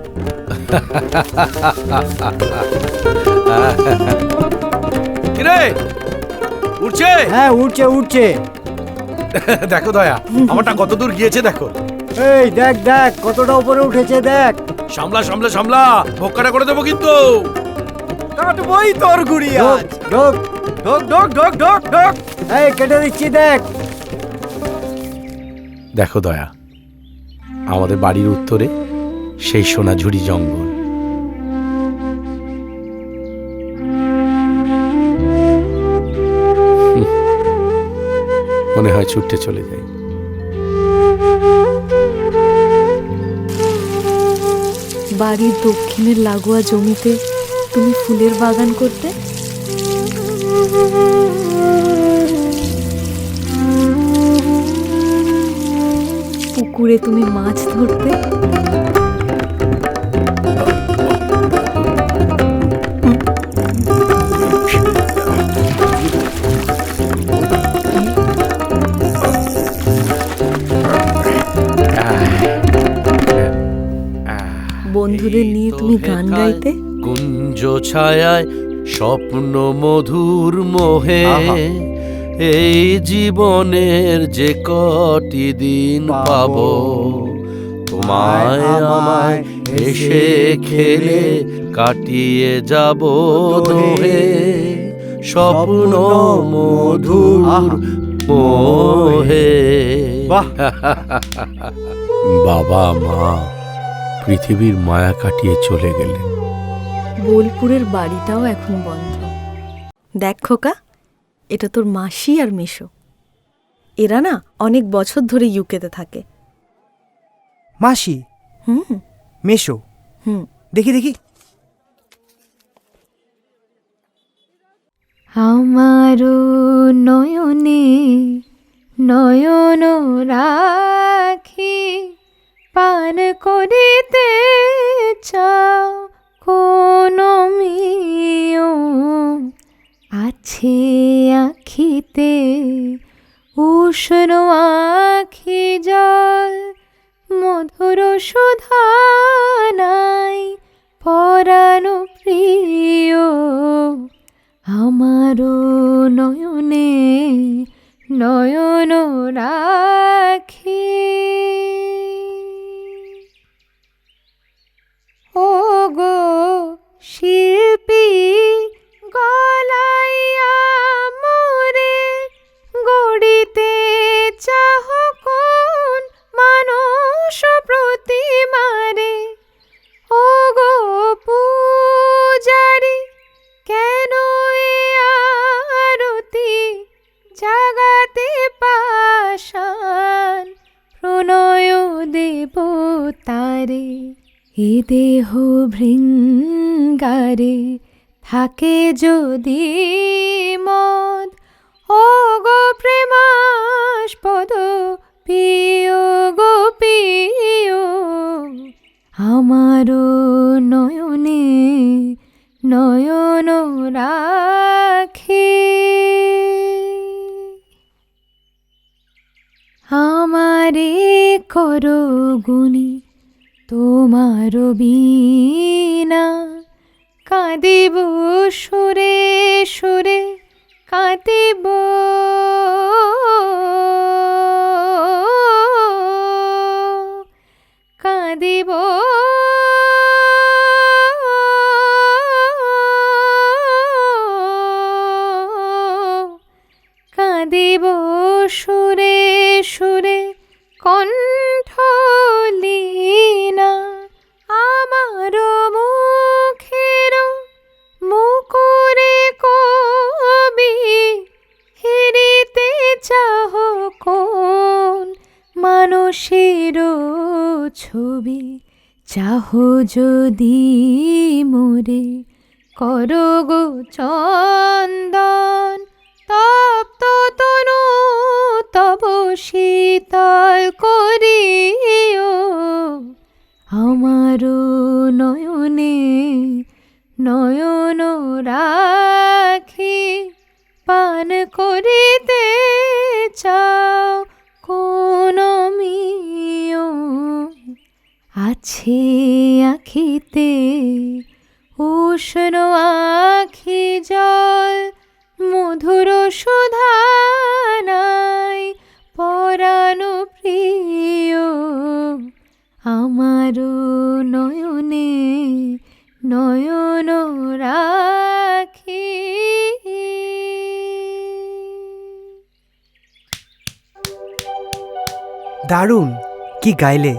কিরে উঠছে? হ্যাঁ উঠছে উঠছে। দেখো দয়া, আমারটা কত দূর গিয়েছে দেখো। এই দেখ দেখ কতটা উপরে উঠেছে দেখ। সামলা সামলা সামলা, ভোক্কাটা করে দেবো কিন্তু। কাটবই তোর ঘুড়ি আজ। ঢোক ঢোক ঢোক ঢোক ঢোক ঢোক। এই কেটে দিচ্ছি দেখ। দেখো দয়া, আমাদের বাড়ির উত্তরে সেই সোনাঝুরি জঙ্গল। মনে হয় ছুটতে চলে যাই। বাড়ির দক্ষিণের লাগোয়া জমিতে তুমি ফুলের বাগান করতে, পুকুরে তুমি মাছ ধরতে, বন্ধুদের নিয়ে তুমি গান গাইতে, কুঞ্জ ছায়ায় স্বপ্ন মধুর মোহে এই জীবনের যে কটি দিন পাবো, তোমায় আমায় এসে খেলে কাটিয়ে যাব দোহে স্বপ্ন মধুর মোহে। বাবা মা পৃথিবীর মায়া কাটিয়ে চলে গেলেন। বোলপুরের বাড়িটাও এখন বন্ধ। দেখ খোকা, এটা তোর মাসি আর মেশো। এরা না অনেক বছর ধরে ইউকেতে থাকে। মাসি? মেশো? দেখি দেখি। আমারও নয়নে নয়ন রাখি পান করিতে চাও কোন মিও, আছে আখিতে উষ্ণ আখি জল, মধুর সুধা নাই পরাণ প্রিয়। আমারও নয়নে নয়ন রাখি। ও গো শিল্পী গলাইয়া মোরে গড়িতে চাহ কোন মানুষ প্রতিমারে। ও গো পূজারি কেন এ আরতি জাগাতে পাষাণ প্রণয় দেবতারে। এ দেহ ভৃঙ্গারে থাকে যদি মদ, ও গো প্রেমাস্পদ পিয় গো পিয়। আমারও নয়নে নয়ন রাখি। আমারে করো গুণী তোমার বীণা, কাঁদিব সুরে সুরে কাঁদিব। কাঁদিব কাঁদিব সুরে সুরে কণ্ঠ লীনা। আমার মুখের মুকুরে কবি হেরিতে চাহ কোন মানুষের ছবি। চাহ যদি মোরে করো গো চন্দন, তপ্ত তনু তব শীতল করিও। আমারও নয়নে নয়ন রাখি পান করিতে চাও কোন মিও আছে আখিতে উষ্ণ আখি জল মধুর সুধানাই পরানো প্রিয় আমারও নয়নে নয়ন রাখি। দারুণ, কি গাইলে!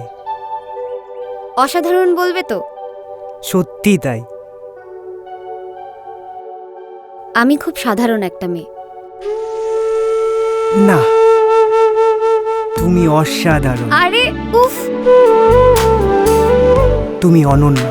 অসাধারণ বলবে তো? সত্যি তাই। আমি খুব সাধারণ একটা মেয়ে। না, তুমি অসাধারণ। আরে উফ, তুমি অনন্য।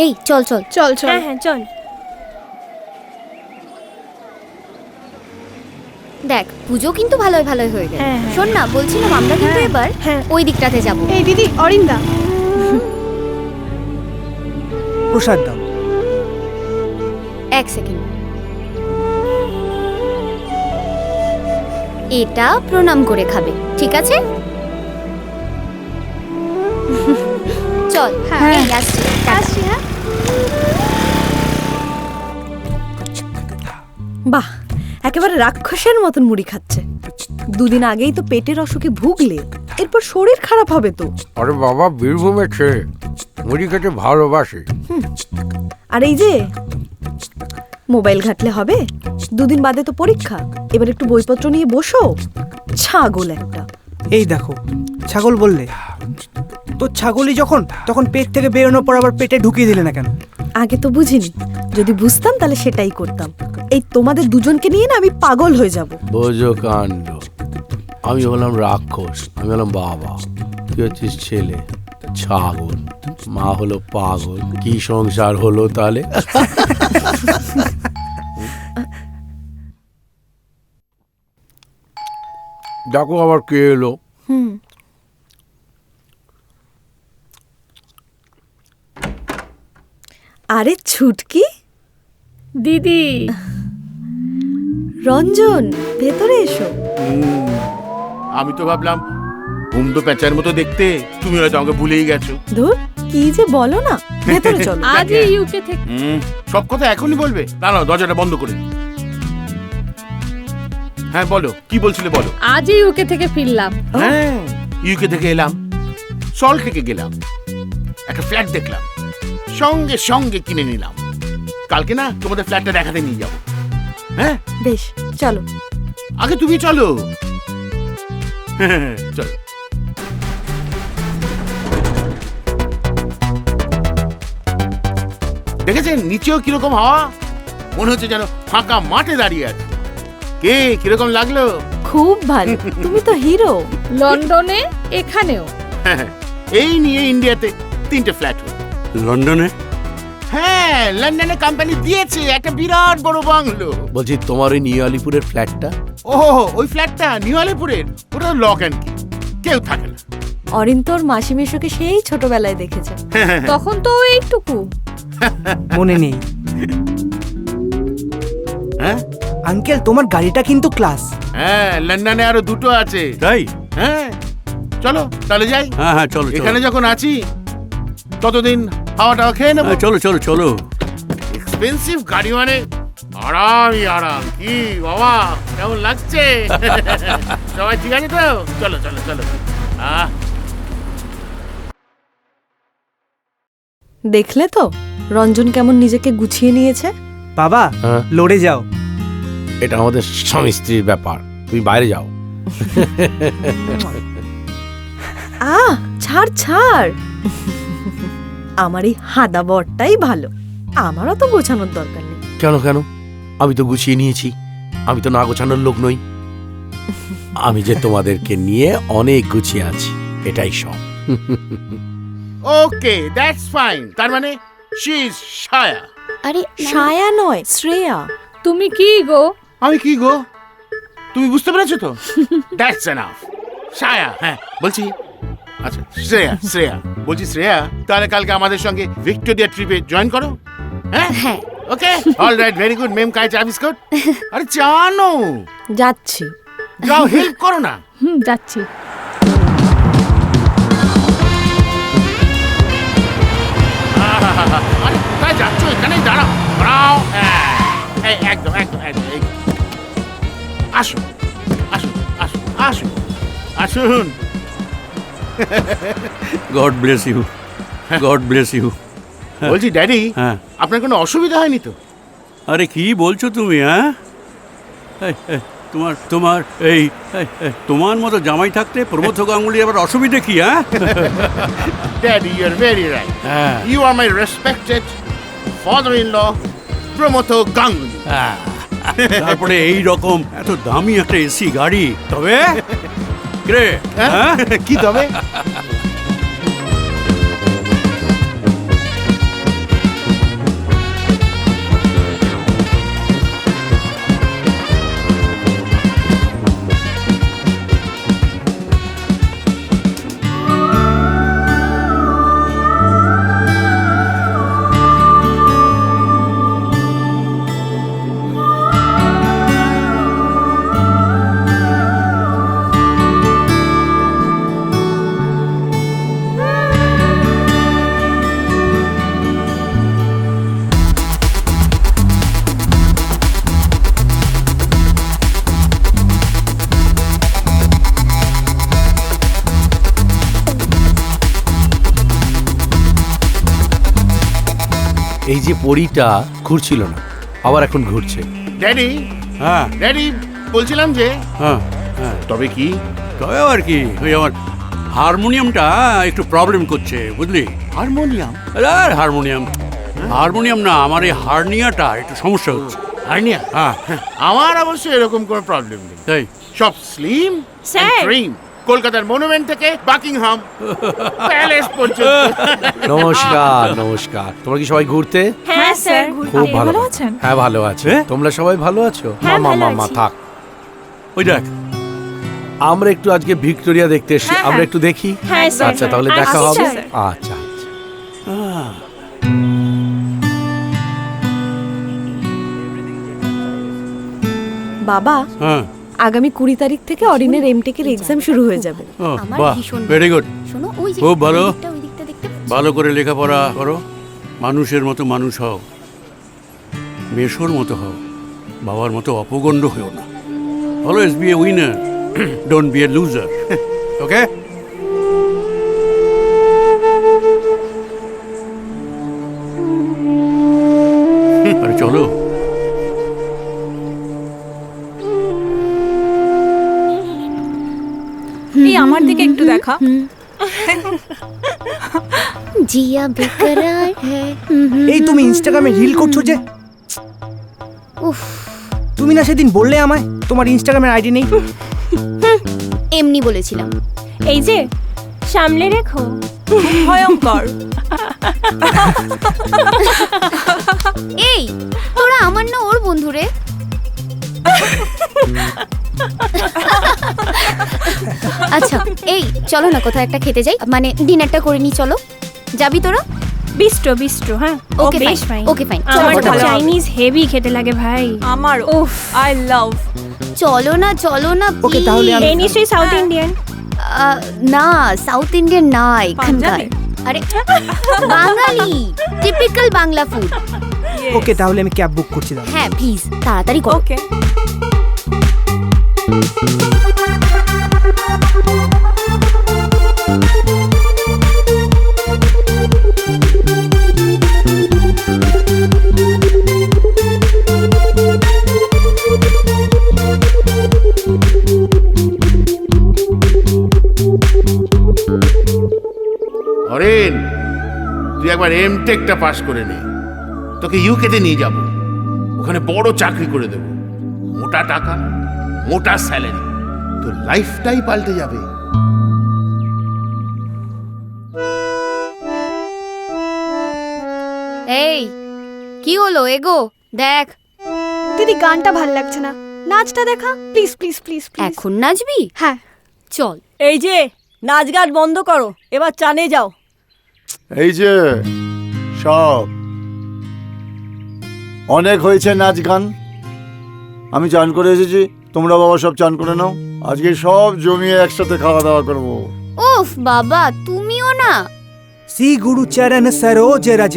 এই চল চল চল চল। হ্যাঁ হ্যাঁ চল। দেখ পুজো কিন্তু ভালোই ভালোই হয়ে গেল। হ্যাঁ, হ্যাঁ। শোন না, বলছিলাম আমরা কিন্তু এবার ওই দিকটাতে যাব। এই দিদি, অরিন্দা, প্রসাদ দাও। এক সেকেন্ড, এটা প্রণাম করে খাবে, ঠিক আছে? চল। হ্যাঁ। এই আসছি, আসছি। হ্যাঁ বাহ, একেবারে রাক্ষসের মতন মুড়ি খাচ্ছে। দুদিন আগেই তো পেটের অসুখে ভুগলে, এরপর শরীর খারাপ হবে তো। আরে বাবা, বীরভূমে খেয়ে মুড়ি খেতে ভালোবাসে। আর এই যে মোবাইল ঘাটলে হবে? দুদিন বাদে তো পরীক্ষা, এবার একটু বইপত্র নিয়ে বসো। ছাগল একটা। এই দেখো, ছাগল বললে তো, ছাগলই যখন তখন পেট থেকে বেরোনোর পর আবার পেটে ঢুকিয়ে দিলে না কেন? আগে তো বুঝিনি, যদি বুঝতাম তাহলে সেটাই করতাম। এই তোমাদের দুজনকে নিয়ে না আমি পাগল হয়ে যাব। বোঝো কাণ্ড, আমি হলাম রাক্ষস, আমি হলাম বাবা, তুই হচ্ছিস ছেলে ছাগল, মা হলো পাগল। কি সংসার হলো তাহলে? দেখো আবার কে এলো। আরে ছুটকি দিদি। রঞ্জন, ভেতরে এসো। আমি তো ভাবলাম হুমদো প্যাঁচার মতো দেখতে, তুমি হয়তো আমাকে ভুলেই গেছো। ধুর, কি যে বলো না। ভেতরে চলো। আজই ইউকে থেকে। সব কথা এখনই বলবে? না না, দরজাটা বন্ধ করে। হ্যাঁ বলো, কি বলছিলে বলো। আজই ইউকে থেকে ফিরলাম। হ্যাঁ, ইউকে থেকে এলাম, সল্ট থেকে গেলাম, একটা ফ্ল্যাট দেখলাম, সঙ্গে সঙ্গে কিনে নিলাম। কালকে না তোমাদের ফ্ল্যাটটা দেখাতে নিয়ে যাবো। হ্যাঁ বেশ, চলো। আগে তুমি চলো। চলো। দেখেছেন নিচেও কিরকম হাওয়া? মনে হচ্ছে যেন ফাঁকা মাঠে দাঁড়িয়ে আছে। কে কিরকম লাগলো? খুব ভালো, তুমি তো হিরো। লন্ডনে, এখানেও। এই নিয়ে ইন্ডিয়াতে 3টে ফ্ল্যাট হলো। লন্ডনে? হ্যাঁ, লন্ডনে কোম্পানি দিয়েছে একটা বিরাট বড় বাংলো। বলছি তোমার ওই নিউ আলিপুরের ফ্ল্যাটটা? ও, ওই ফ্ল্যাটটা নিউ আলিপুরের, ওটা লক অ্যান্ড কি, কেউ থাকে না। অরিন্তর মাসি মেশোকে সেই ছোটবেলায় দেখেছে। তখন তো এইটুকু মনে নেই। হ্যাঁ আঙ্কেল, তোমার গাড়িটা কিন্তু ক্লাস। হ্যাঁ, লন্ডনে আরো 2টো আছে। তাই? হ্যাঁ চলো তাহলে যাই। হ্যাঁ হ্যাঁ চলো। এখানে যখন আছি ততদিন হাওয়াটা খেয়ে নেবো। চলো চলো চলো। এক্সপেন্সিভ গাড়ি মানে আরামই আরাম। কি বাবা, কেমন লাগছে? সবাই ঠিক আছে তো? চলো চলো চলো। দেখলে তো রঞ্জন কেমন নিজেকে গুছিয়ে নিয়েছে। বাবা, লড়ে যাও। এটা আমাদের স্বামী স্ত্রীর ব্যাপার, তুমি বাইরে যাও। ছাড় ছাড়, আমার এই হাদা বরটাই ভালো, আমার অত গোছানোর দরকার নেই। কেন কেন, আমি তো গুছিয়ে নিয়েছি, আমি তো না গোছানোর লোক নই। আমি যে তোমাদেরকে নিয়ে অনেক গুছিয়ে আছি, এটাই সব। ওকে, দ্যাটস ফাইন। তার মানে শি ইজ ছায়া। আরে ছায়া নয়, শ্রেয়া। তুমি কি গো? আমি কি গো? তুমি বুঝতে পেরেছো তো? That's enough. ছায়া, হ্যাঁ বলছি। আচ্ছা শ্রেয়া, শ্রেয়া বলছি, শ্রেয়া তাহলে কালকে আমাদের সঙ্গে ভিক্টোরিয়া ট্রিপে জয়েন করো। হ্যাঁ হ্যাঁ ওকে, অল রাইট, ভেরি গুড। মেম কাই চা বিস্কুট? আরে জানো, যাচ্ছি। যাও, হেল্প করো না। যাচ্ছি। আরে কোথায় যাচ্ছ? এখানেই দাঁড়াও, দাঁড়াও। হ্যাঁ, একদম একদম একদম। আসুন আসুন আসুন আসুন আসুন। God bless you, God bless you. বলছি ড্যাডি, হ্যাঁ, আপনার কোনো অসুবিধা হয়নি তো? আরে কি বলছো তুমি? হ্যাঁ, তোমার তোমার এই তোমার মতো জামাই থাকতে প্রমথ গাঙ্গুলি আবার অসুবিধে কি? হ্যাঁ daddy, you are very right. You are my respected father in law, Pramatha Ganguly. তারপরে এই রকম এত দামি একটা এসি গাড়ি, তবে রে কি তবে? এই যে পরীটা ঘুরছিল না, আবার এখন ঘুরছে। ড্যাডি, হ্যাঁ ড্যাডি বলছিলাম যে, হ্যাঁ হ্যাঁ, তবে কি? তবে আর কি, ওই আমার হারমোনিয়ামটা একটু প্রবলেম করছে, বুঝলি? হারমোনিয়াম? আরে হারমোনিয়াম, হারমোনিয়াম না, আমার এই হার্নিয়াটা একটু সমস্যা হচ্ছে। হার্নিয়া? হ্যাঁ, আমার অবশ্য এরকম কোনো প্রবলেম নেই। তাই সব স্লিম স্যার। ট্রিম, কলকাতার মনুমেন্ট থেকে বাকিংহাম প্যালেস পর্যন্ত। নমস্কার নমস্কার, তোমরা কি সবাই ঘুরতে? হ্যাঁ স্যার। খুব ভালো। হ্যাঁ ভালো আছে। তোমরা সবাই ভালো আছো? মামা মামা থাক। ওই দেখ, আমরা একটু আজকে ভিক্টোরিয়া দেখতে এসেছি, আমরা একটু দেখি। আচ্ছা তাহলে দেখা হবে। আচ্ছা বাবা, হ্যাঁ, আগামী 20 তারিখ থেকে অরিনের এমটেকের এক্সাম শুরু হয়ে যাবে। বাহ, ভেরি গুড, শোনো, ওই যে খুব ভালো। ওই দিকটা দেখতে পাচ্ছ? ভালো করে লেখাপড়া করো, মানুষের মতো মানুষ হও, মেশোর মতো হও, বাবার মতো অপগণ্ড হও না। Always be a winner, don't be a loser. Okay? আরে চলো। এই আমার দিকে একটু দেখা। জিয়া বেকরার হ্যায়। এই তুমি ইনস্টাগ্রামে রিল করছো যে? উফ, তুমি না সেদিন বললে আমায় তোমার ইনস্টাগ্রামের আইডি নেই? এমনি বলেছিলাম। এই যে সামলে রেখো, ভয়ঙ্কর। এই তোরা আমার না ওর বন্ধু রে। আচ্ছা এই চলো না কোথাও একটা খেতে যাই, মানে ডিনারটা করে নি। চলো, যাবি তোরা? Bistro bistro. হ্যাঁ ওকে বেশ ফাইন, ফাইন। Okay fine. আমার চাইনিজ হেভি খেতে লাগে ভাই। আমার উফ, আই লাভ। চলো না চলো না। ওকে তাহলে আমি এই নিশ্চয়ই সাউথ ইন্ডিয়ান। না সাউথ ইন্ডিয়ান না, এখানকার। আরে বাঙালি, টিপিক্যাল বাংলা ফুড। ওকে তাহলে আমি ক্যাব বুক করছি। হ্যাঁ প্লিজ তাড়াতাড়ি করো। ওকে। Thank you. একবার এমটেকটা পাস করে নে, তোকে ইউকেতে নিয়ে যাব, ওখানে বড় চাকরি করে দেব, মোটা টাকা, মোটা স্যালারি, তোর লাইফটাই পাল্টে যাবে। এই কি হলো, এগো দেখ। দিদি গানটা ভাল লাগছে না, নাচটা দেখা প্লিজ প্লিজ প্লিজ। এখন নাচবি? হ্যাঁ চল। এই যে নাচ গান বন্ধ করো, এবার চানে যাও। এই যে সব অনেক হয়েছে নাচ গান, আমি চান করে এসেছি, তোমরা বাবা সব চান করে নাও, আজকে সব জমিয়ে একসাথে খাওয়া দাওয়া করবো। উফ বাবা, তুমিও না। श्री गुरु चरण सरोज रज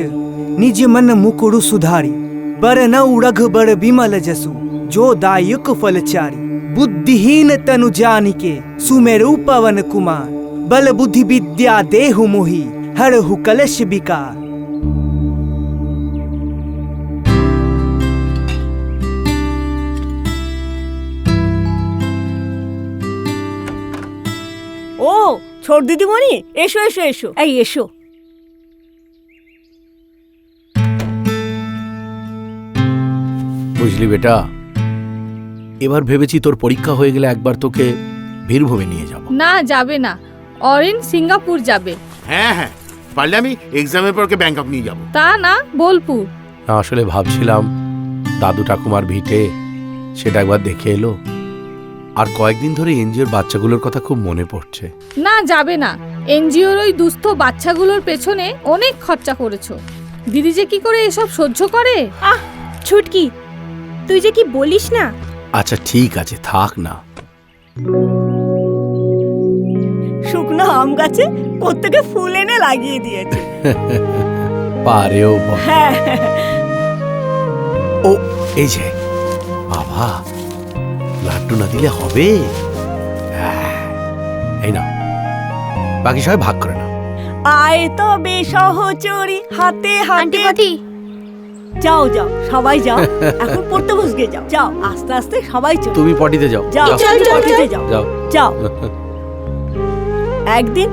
निज मन मुकुरु सुधारी बरन उड़घ बड़ विमल जसु जो दायुक फलचारी बुद्धिहीन तनु जानिके सुमेरु पवन कुमार बल बुद्धि विद्या देहु मोहि हरहु कलश विकार। ও ছোট দিদিমণি, এসো এসো এসো, এই এসো। বুঝলি বেটা, এবার ভেবেছি তোর পরীক্ষা হয়ে গেলে একবার তোকে বীরভূমে নিয়ে যাব। না যাবে না, অরিন সিঙ্গাপুর যাবে। হ্যাঁ হ্যাঁ, পারলে আমি এক্সামের পর ওকে ব্যাংকক নিয়ে যাব। তা না, বোলপুর। আসলে ভাবছিলাম দাদু ঠাকুমার ভিটে, সেটা একবার দেখে এলো। আর কয়েকদিন ধরে এনজিওর বাচ্চাগুলোর কথা খুব মনে পড়ছে। না যাবে না, এনজিওর ওই দুস্থ বাচ্চাগুলোর পেছনে অনেক খরচা করেছো। দিদি যে কি করে এসব সহ্য করে। আহ ছুটকি, তুই যে কি বলিস না। আচ্ছা ঠিক আছে, থাক না। শুকনো আম গাছে প্রত্যেকে ফুল এনে লাগিয়ে দিয়েছে। পারেও বল। হ্যাঁ ও এই যে বাবা, লাড্ডু না দিলে হবে? এই না, বাকি সবাই ভাগ করে না। আয় তবে সহচরি হাতে হাতে। যাও যাও সবাই যাও, এখন পড়তে বসবে, যাও যাও আস্তে আস্তে সবাই চলো। তুমি পটিতে যাও, যাও পটিতে যাও যাও যাও। একদিন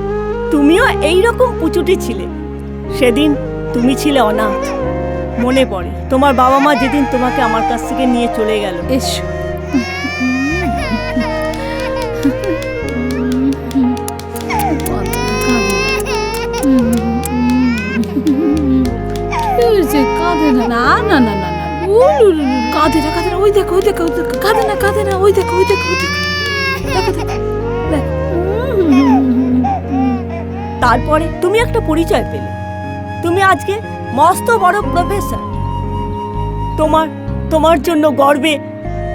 তুমিও এইরকম পুচুটি ছিলে, সেদিন তুমি ছিলে অনাথ। মনে পড়ে তোমার বাবা মা যেদিন তোমাকে আমার কাছ থেকে নিয়ে চলে গেল। এসো। কাঁদে না, না না না না না, কাঁদে না কাঁদে না, ওই দেখো ওই দেখো, কাঁদে না কাঁদে না, ওই দেখো ওই দেখো, দেখো দেখো। তারপরে তুমি একটা পরিচয় পেলে, তুমি আজকে মস্ত বড় প্রফেসর। তোমার জন্য গর্বে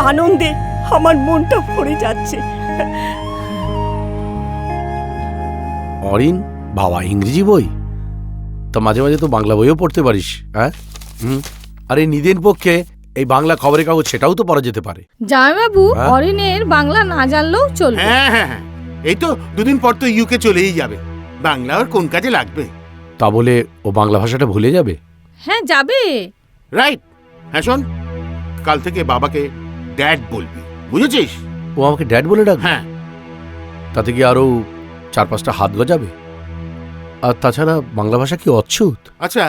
আনন্দে আমার মনটা ভরে যাচ্ছে। অরিন বাবা, ইংরেজি বই তো মাঝে মাঝে তো বাংলা বইও পড়তে পারিস। হ্যাঁ আরে নিদেন পক্ষে এই বাংলা খবরের কাগজ সেটাও তো পড়া যেতে পারে। জামাইবাবু, অরিনের বাংলা না জানলেও চলবে। হ্যাঁ হ্যাঁ হ্যাঁ, এই তো দুদিন পর তো ইউকে চলেই যাবে, বাংলা আর কোন কাজে লাগবে? তা বলে ও বাংলা ভাষাটা ভুলে যাবে? হ্যাঁ যাবে। রাইট। হ্যাঁ শোন, কাল থেকে বাবাকে ড্যাড বলবি, বুঝেছিস? ও আমাকে ড্যাড বলে ডাকবে? হ্যাঁ। তাতে কি আরো 4-5টা হাত গজাবে? আর তাছাড়া বাংলা ভাষা কি অচ্ছুত? আচ্ছা,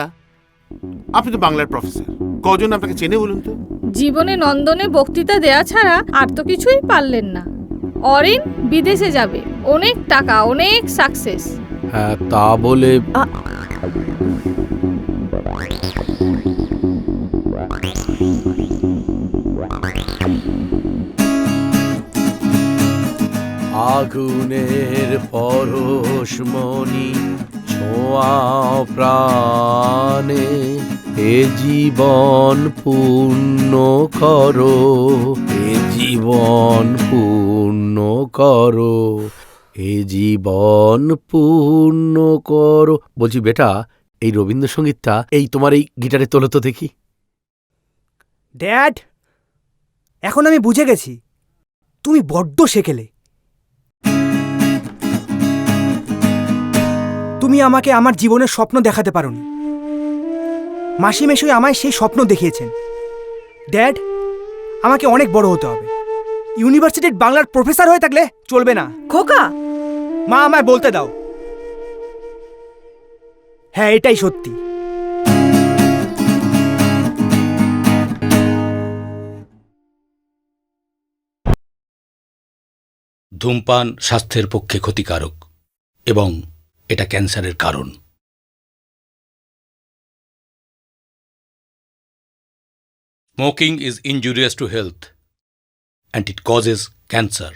আপনি তো বাংলার প্রফেসর, কজন আপনাকে চেনে বলুন তো? জীবনে নন্দনে বক্তৃতা দেয়া ছাড়া আর তো কিছুই পারলেন না। অরিন বিদেশে যাবে, অনেক টাকা, অনেক সাকসেস। হ্যাঁ তা বলে আগুনের পরশমণি ছোঁয়াও প্রাণে, এ জীবন পূর্ণ করো, এ জীবন পূর্ণ করো, এ জীবন পূর্ণ করো। বলছি বেটা, এই রবীন্দ্রসঙ্গীতটা এই তোমার এই গিটারে তোলো তো দেখি। ড্যাড, এখন আমি বুঝে গেছি তুমি বড্ড শেখেলে। তুমি আমাকে আমার জীবনের স্বপ্ন দেখাতে পারোনি, মাসি মেশোই আমায় সেই স্বপ্ন দেখিয়েছেন। ড্যাড, আমাকে অনেক বড় হতে হবে, ইউনিভার্সিটির বাংলার প্রফেসর হয়ে থাকলে চলবে না। খোকা, মা আমায় বলতে দাও। হ্যাঁ এটাই সত্যি। ধূমপান স্বাস্থ্যের পক্ষে ক্ষতিকারক এবং এটা ক্যান্সারের কারণ। Smoking is injurious to health and it causes cancer.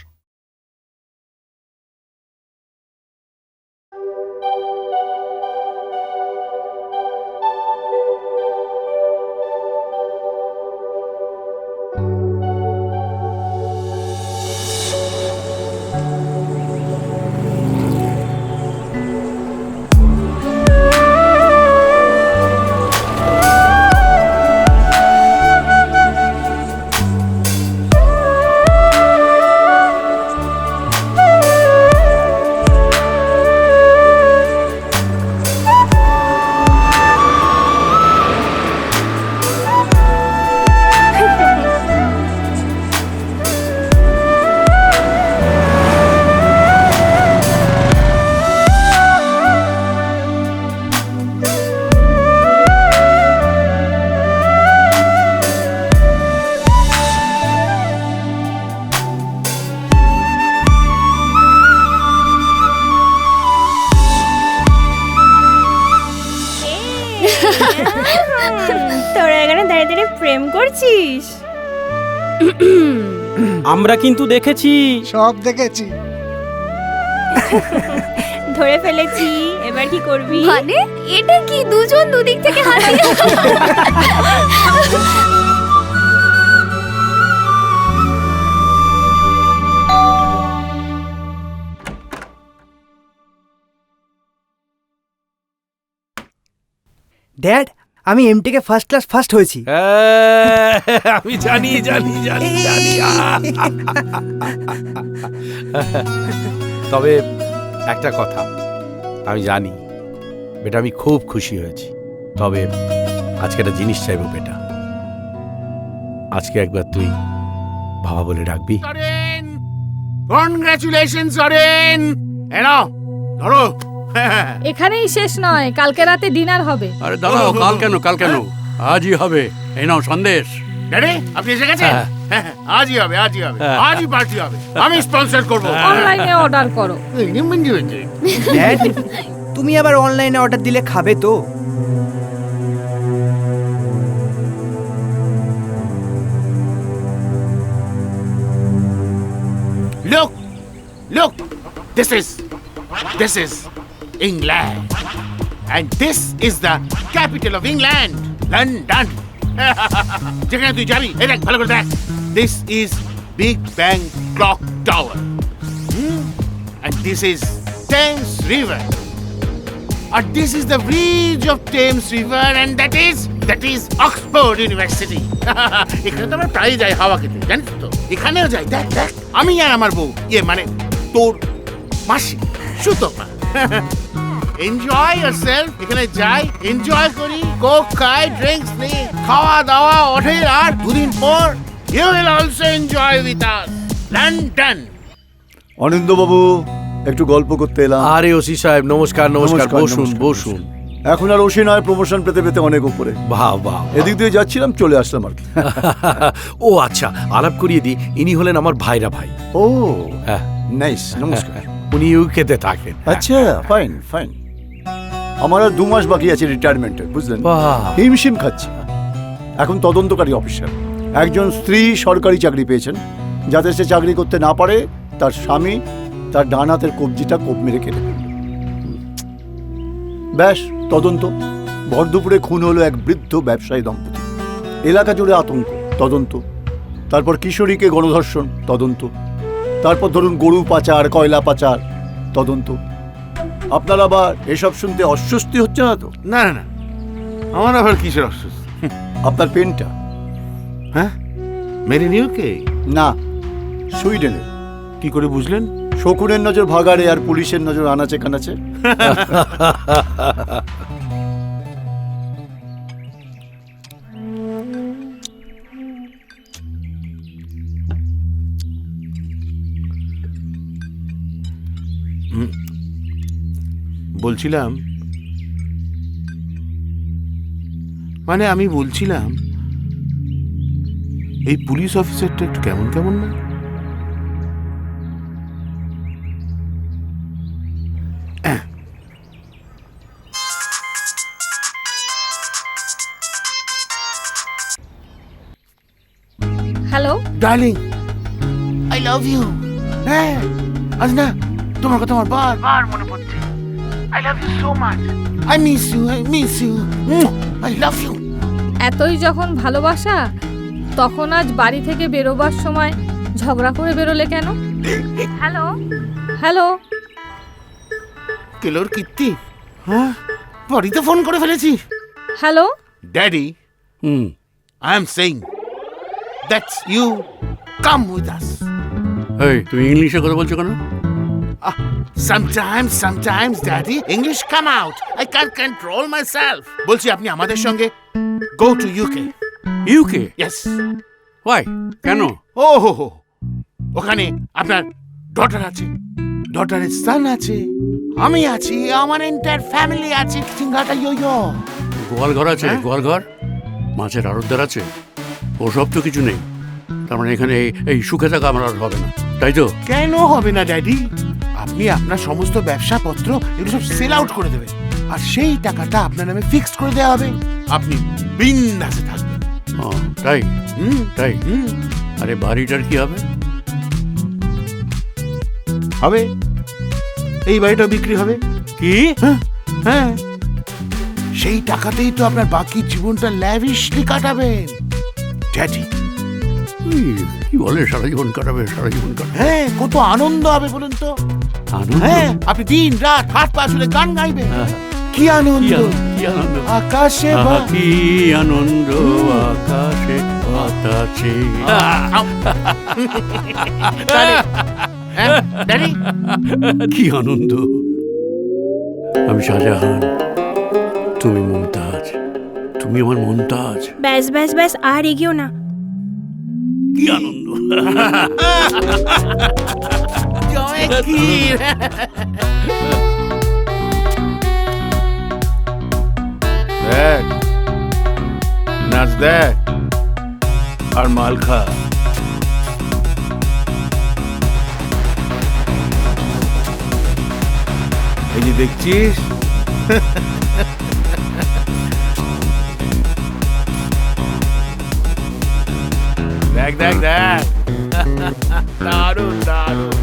তোরা এখানে দাঁড়িয়ে দাঁড়িয়ে প্রেম করছিস? আমরা কিন্তু দেখেছি, সব দেখেছি। ধরে ফেলেছি, এবার কি করবি? মানে এটা কি দুজন দুদিক থেকে হাসি? ড্যাড, আমি এমটিকে ফার্স্ট ক্লাস ফার্স্ট হয়েছি। আমি জানি জানি জানি জানি তবে একটা কথা, আমি জানি বেটা, আমি খুব খুশি হয়েছি। তবে আজকে একটা জিনিস চাইবো বেটা, আজকে একবার তুই বাবা বলে ডাকবি। কনগ্রাচুলেশনস অরেন। এনো ধরো। এখানেই শেষ নয়, কালকে রাতে ডিনার হবে। আরে দাঁড়াও, কাল কেন, কাল কেন, আজই হবে। এই নাও সন্দেশ। ড্যাডি আপনি এসে গেছেন? আজই হবে, আজই হবে, আজই পার্টি হবে। আমি স্পন্সর করব। অনলাইনে অর্ডার করো। ড্যাড, তুমি আবার অনলাইনে অর্ডার দিলে খাবে তো? Look, look, this is England, and this is the capital of England, London. যেখানে তুই যাবি, এই দেখ ভালো করে দেখ, this is Big Bang Clock Tower, and this is Thames River, and this is the bridge of Thames River, and that is Oxford University. এখানে তো আমরা প্রায় যাই হাওয়া খেতে, জানিস তো? এখানেও যাই, দেখ দেখ, আমি আর আমার বউ, মানে তোর মাসি সুতপা। এনজয় ইয়ারসেলফ, এখানে যাই, এনজয় করি, কোক খাই, ড্রিঙ্কস নিই, খাওয়া দাওয়া ওঠে, আর দুদিন পর you will also enjoy with us, London. অনিন্দবাবু, একটু গল্প করতে এলাম। আরে ওসি সাহেব, নমস্কার নমস্কার, বসুন বসুন। এখন আর ওসি নয়, প্রমোশন পেতে পেতে অনেক উপরে। বাহ বাহ, এদিক দিয়ে যাচ্ছিলাম, চলে আসলাম আর কি। ও আচ্ছা, আলাপ করিয়ে দিই, ইনি হলেন আমার ভাইরা ভাই। ও হ্যাঁ, নাইস, নমস্কার। উনি ইউকেতে থাকেন। আচ্ছা, ফাইন ফাইন। আমার আর 2 মাস বাকি আছে রিটায়ারমেন্টের, বুঝলেন? হিমশিম খাচ্ছি। এখন তদন্তকারী অফিসার, একজন স্ত্রী সরকারি চাকরি পেয়েছেন, যাতে সে চাকরি করতে না পারে তার স্বামী তার ডান হাতের কবজিটা কোপ মেরে কেটে ফেলল। ব্যাস, তদন্ত। ভরদুপুরে খুন হলো এক বৃদ্ধ ব্যবসায়ী দম্পতি, এলাকা জুড়ে আতঙ্ক, তদন্ত। তারপর কিশোরীকে গণধর্ষণ, তদন্ত। তারপর ধরুন গরু পাচার, কয়লা পাচার, তদন্ত। আপনার আবার এসব শুনতে অস্বস্তি হচ্ছে না তো? না না না, আমার আবার কিসের অস্বস্তি? আপনার পেনটা। হ্যাঁ, মেরে নিউ কে? না, সুইডেনে। কি করে বুঝলেন? শকুনের নজর ভাগাড়ে আর পুলিশের নজর আনাচে কানাচে। বলছিলাম, মানে আমি বলছিলাম, এই পুলিশ অফিসারটা একটু কেমন কেমন না? Darling, I love you. হ্যাঁ, আজ না তোমার কথা আমার বারবার মনে পড়ছে। I love you so much. I miss you, I miss you, I love you. এতই যখন ভালোবাসা, তখন আজ বাড়ি থেকে বেরোবার সময় ঝগড়া করে বেরোলে কেন? হ্যালো হ্যালো, কেলোর কীর্তি, হ্যাঁ বাড়িতে ফোন করে ফেলেছি। Hello daddy, I am saying that's you come with us. এই তুমি ইংলিশে কথা বলছো কেন? Sometimes, Daddy, English come out. I can't control myself. বলছি আপনি আমাদের সঙ্গে go to UK. UK? Yes. Why? কেন? ওখানে আপনার ডটার আছে, ডটারের সান আছে, আমি আছি, আমার এন্টায়ার ফ্যামিলি আছে। সিংহাটা ইয়ো। গোয়াল ঘর আছে? গোয়াল ঘর, মাছের আড়তদার আছে, ওসব তো কিছু নেই। তার মানে এখানে এই সুখে থাকা আমার আর হবে না, তাই তো? কেন হবে না ড্যাডি? আপনি আপনার সমস্ত ব্যবসাপত্র এগুলো সব সেল আউট করে দেবেন, আর সেই টাকাটা আপনার নামে ফিক্সড করে দেওয়া হবে। আপনি বিন্দাসে থাকবেন। তাই? তাই? আরে বাড়িটার কি হবে? হবে, এই বাড়িটা বিক্রি হবে। কি? হ্যাঁ, সেই টাকাতেই তো আপনার বাকি জীবনটা ল্যাভিশলি কাটাবেন ড্যাডি। কি বলে সারা জীবন কাটাবে? সারা জীবন কাটাবে? হ্যাঁ, কত আনন্দ হবে বলুন তো। আনন্দ? হ্যাঁ, আপনি দিন রাত হাত পা ছুড়ে গান গাইবেন। কি আনন্দ, কি আনন্দ আকাশে, কি আনন্দ আকাশে বাতাসে। কি আনন্দ! আমি শাহজাহান, তুমি মুমতাজ, তুমি আমার মুমতাজ। ব্যাস ব্যাস ব্যাস, আর এগিয়েও না। কি আনন্দ! দেখ, নাচ দেখ আর মাল খা। এই যে দেখছিস, দেখ দেখ দেখ, দারুণ দারুণ।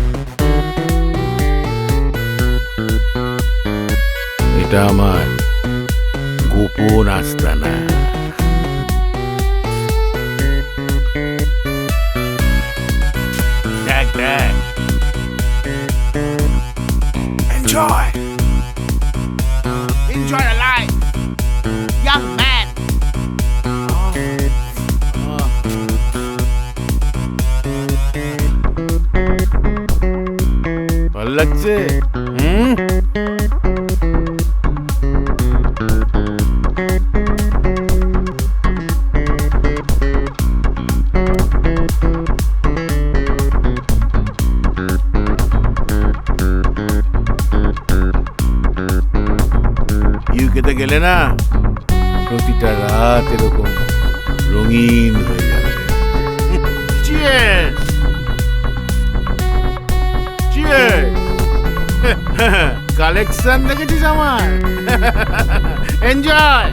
এটা আমার গোপন আস্তানা। দেখ দেখ, enjoy the life, young man. ভালো লাগছে? ইউকেতে গেলে না প্রতিটা রাত এরকম রঙিন হয়ে যাবে। Cheers! Cheers! কালেকশন দেখেছিস আমার? এনজয়।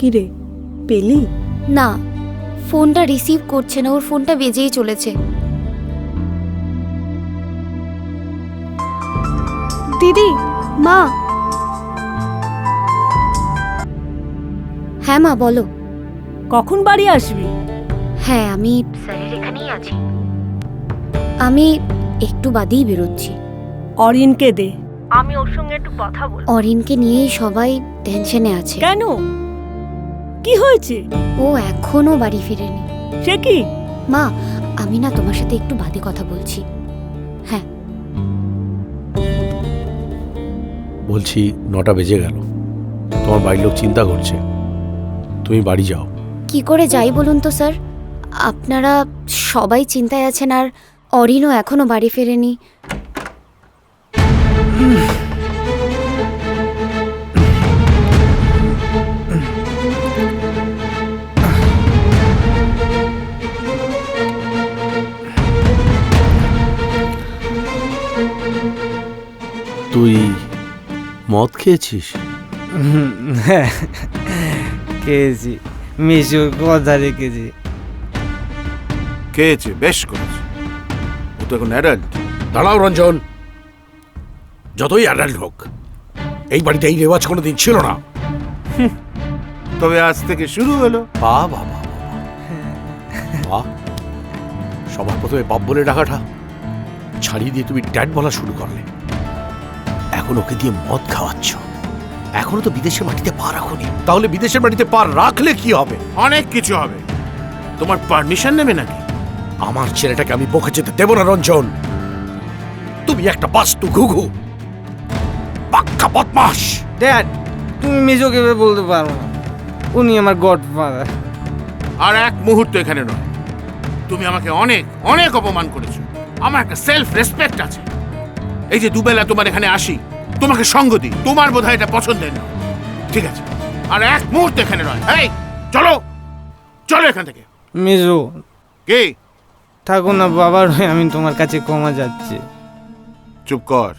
কি রে, পেলি? না, ফোনটা রিসিভ করছে না, ওর ফোনটা বেজেই চলেছে। দিদি, মা। হ্যাঁ মা, বলো। কখন বাড়ি আসবি? হ্যাঁ, আমি স্যারের এখানেই আছি। আমি একটু বাদেই বেরোচ্ছি। অরিনকে দে, আমি ওর সঙ্গে একটু কথা বলবো। অরিনকে নিয়েই সবাই টেনশনে আছে। কেন, কি হয়েছে? ও এখনো বাড়ি ফিরেনি। সে কি? মা, আমি না তোমার সাথে একটু বাদে কথা বলছি। হ্যাঁ বলছি, 9টা বেজে গেল, তোমার বাড়ির লোক চিন্তা করছে, তুমি বাড়ি যাও। কি করে যাই বলুন তো স্যার? আপনারা সবাই চিন্তায় আছেন, আর অরিনও এখনো বাড়ি ফেরেনি। তুই মদ খেয়েছিস? খেয়েছি, মিশুর কথা রেখেছি। খেয়েছে, বেশ করেছে। ও তো এখন অ্যাডাল্ট। দাঁড়াও রঞ্জন, যতই অ্যাডাল্ট হোক, এই বাড়িতে এই রেওয়াজ কোনোদিন ছিল না। তবে আজ থেকে শুরু হলো। বাবা বাহ, সবার প্রথমে বাপ বলে ডাকাটা ছাড়িয়ে দিয়ে তুমি ড্যাড বলা শুরু করলে। এখন ওকে দিয়ে মদ খাওয়াচ্ছ। এখনো তো বিদেশের মাটিতে পা রাখোনি, তাহলে বিদেশের মাটিতে পা রাখলে কি হবে? অনেক কিছু হবে। তোমার পারমিশন নেবে নাকি? আমার ছেলেটাকে আমি বকে যেতে দেব না রঞ্জন। তুমি একটা বাস্তু ঘুঘু, পাক্কা বদমাস। ড্যাড, তুমি মেজোকে বলতে পারো না, উনি আমার গডফাদার। আর এক মুহূর্ত এখানে নয়। তুমি আমাকে অনেক অনেক অপমান করেছো। আমার একটা সেলফ রেসপেক্ট আছে। এই যে দুবেলা তোমার এখানে আসি, তোমাকে সঙ্গ দিই, তোমার বোধহয় এটা পছন্দের না। ঠিক আছে, আর এক মুহূর্ত এখানে নয়। এই চলো, চলো এখান থেকে। মেজো কে? থাকো না বাবার হয়ে, আমি তোমার কাছে ক্ষমা যাচ্ছি। চুপ কর,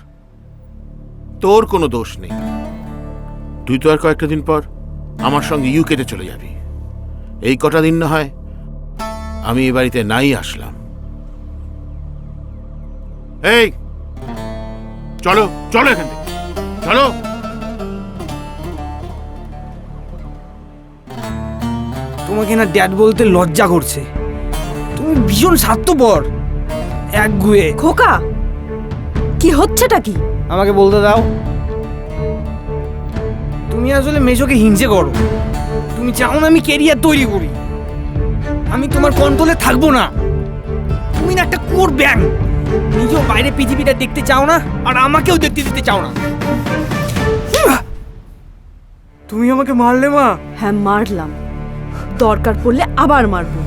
তোর কোনো দোষ নেই। তুই তো আর কয়েকটা দিন পর আমার সঙ্গে ইউকেতে চলে যাবি। এই কটা দিন না হয় আমি এই বাড়িতে নাই আসলাম। এই চলো, চলো এখান থেকে, চলো। তোমাকে না ড্যাড বলতে লজ্জা করছে। তুমি ভীষণ স্বার্থপর, একগুয়ে। খোকা, কি হচ্ছেটা কি? আমাকে বলতে দাও। তুমি আসলে মেজোকে হিংসে করো। তুমি চাও না আমি কেরিয়ার তৈরি করি। আমি তোমার কন্ট্রোলে থাকবো না। তুমি না একটা কোর ব্যাং, নিজেও বাইরে পৃথিবীটা দেখতে চাও না, আর আমাকেও দেখতে দিতে চাও না। তুমি আমাকে মারলে মা? হ্যাঁ মারলাম, দরকার পড়লে আবার মারবো।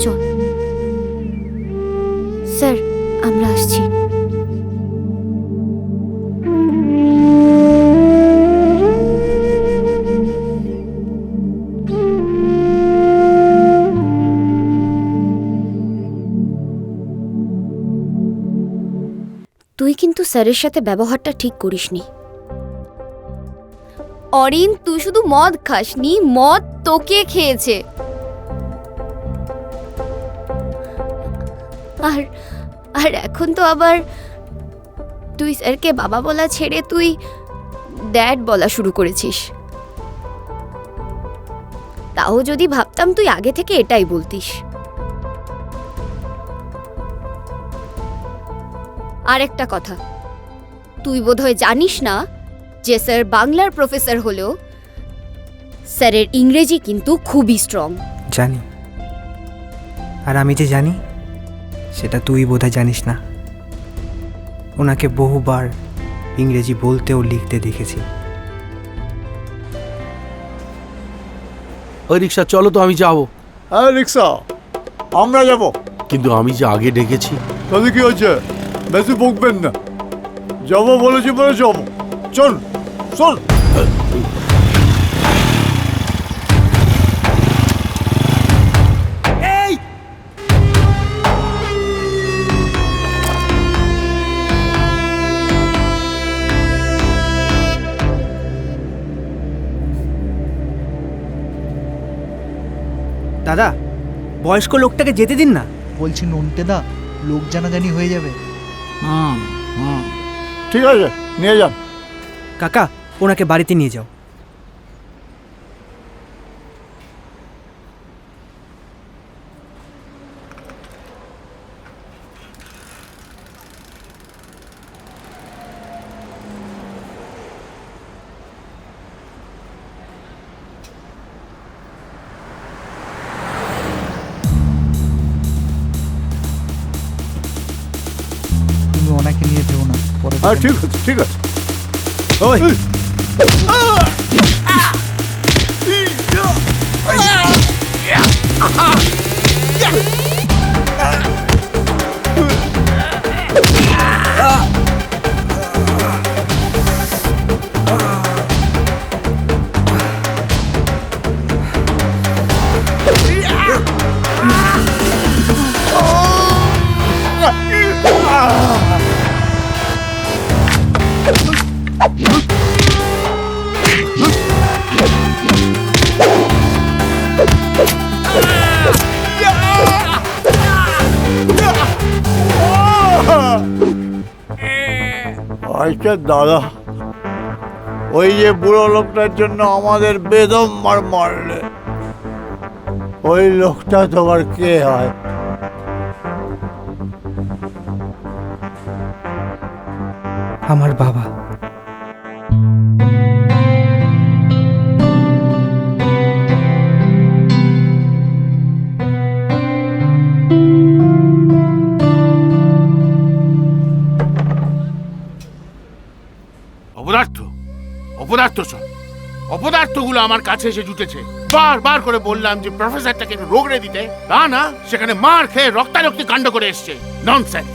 চল স্যার, আমরা আসছি। তুই কিন্তু স্যারের সাথে ব্যবহারটা ঠিক করিসনি। অরিন, তুই শুধু মদ খাসনি, মদ তোকে খেয়েছে। আর আর এখন তো আবার তুই স্যারকে বাবা বলা ছেড়ে তুই ড্যাড বলা শুরু করেছিস। তাও যদি ভাবতাম তুই আগে থেকে এটাই বলতিস। আর একটা কথা, তুই বোধহয় জানিস না যে স্যার বাংলার প্রফেসর হলেও স্যারের ইংরেজি কিন্তু খুবই স্ট্রং। জানি, আর আমি যে জানি সেটা তুই বোধহয় জানিস না। ওনাকে বহুবার ইংরেজি বলতে ও লিখতে দেখেছি। ওই রিক্সা, চলো তো, আমি যাবো। হ্যাঁ রিক্সা, আমরা যাব। কিন্তু আমি যে আগে ডেকেছি। তাহলে কি হচ্ছে? বেশি বকবেন না, যাবো বলেছি বলে যাবো। চল চল। দাদা, বয়স্ক লোকটাকে যেতে দিন না। বলছি নন্টে দা, লোক জানাজানি হয়ে যাবে। ঠিক আছে, নিয়ে যান। কাকা, ওনাকে বাড়িতে নিয়ে যাও। তুমি ওনাকে নিয়ে যেও না, পরে হ্যাঁ ঠিক আছে, ঠিক আছে। ওই আচ্ছা দাদা, ওই যে বুড়ো লোকটার জন্য আমাদের বেদম মারলে, ওই লোকটা তোমার কে হয়? আমার বাবা। অপদার্থ, অপদার্থ সব অপদার্থগুলো আমার কাছে এসে জুটেছে। বারবার করে বললাম যে প্রফেসরটাকে একটু রোগড়ে দিতে, তা না, সেখানে মার খেয়ে রক্তারক্তি কাণ্ড করে এসছে। ননসেন্স।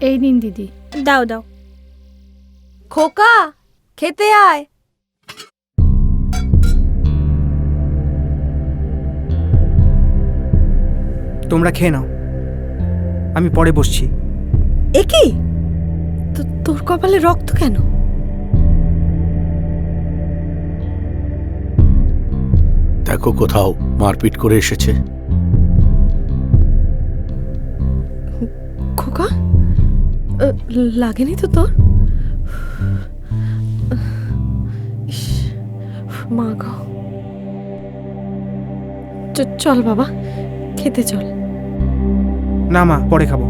এই নিন দিদি। দাও দাও। খোকা, খেতে আয়। তোমরা খেয়ে নাও, আমি পরে বসছি। এ কি, তোর কপালে রক্ত কেন? দেখো কোথাও মারপিট করে এসেছে। খোকা, লাগেনি তো তোর? ইস, মা গো। চল বাবা, খেতে চল। না মা, পরে খাবো।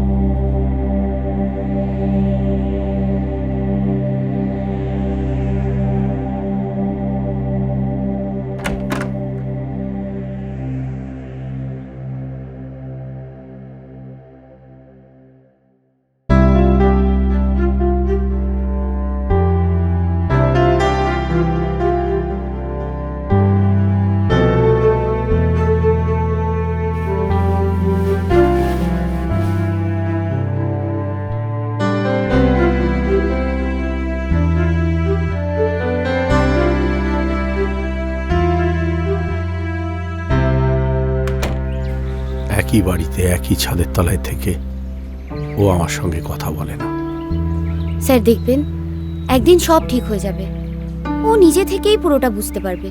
একই বাড়িতে একই ছাদের তলায় থেকে ও আমার সঙ্গে কথা বলে না। স্যার দেখবেন, একদিন সব ঠিক হয়ে যাবে। ও নিজে থেকেই পুরোটা বুঝতে পারবে।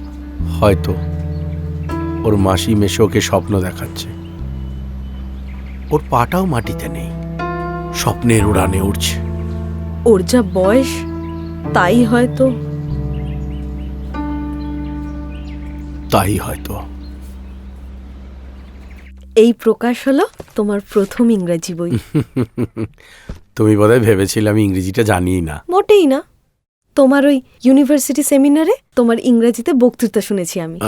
হয়তো ওর মাসি মেশো ওকে স্বপ্ন দেখাচ্ছে। ওর পাটাও মাটিতে নেই, স্বপ্নের উড়ানে উঠছে। ওর যা বয়স, তাই হয়তো। এই প্রকাশ হলো তোমার প্রথম ইংরেজি বই। তুমি বোধহয় ভেবেছিলে আমি ইংরেজিটা জানিই না। মোটেই না। তোমার ওই ইউনিভার্সিটি সেমিনারে তোমার ইংরেজিতে বক্তৃতা শুনেছি আমি।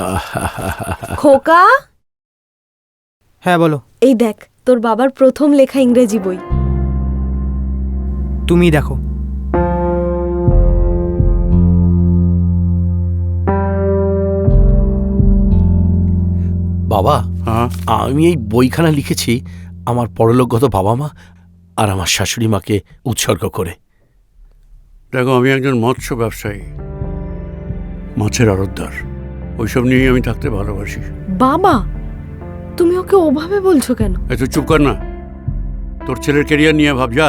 খোকা, হ্যাঁ বলো। এই দেখ তোর বাবার প্রথম লেখা ইংরেজি বই। তুমি দেখো। বাবা, আমি এই বইখানা লিখেছি আমার পরলোকগত বাবা মা আর আমার শাশুড়ি মাকে উৎসর্গ করে। দেখো, আমি একজন মৎস্য ব্যবসায়ী, মাছের আড়তদার। ওইসব নিয়েই আমি থাকতে ভালোবাসি। বাবা, তুমি ওকে ওভাবে বলছো কেন? তুই চুপ কর না, তোর ছেলের ক্যারিয়ার নিয়ে ভাব। যা।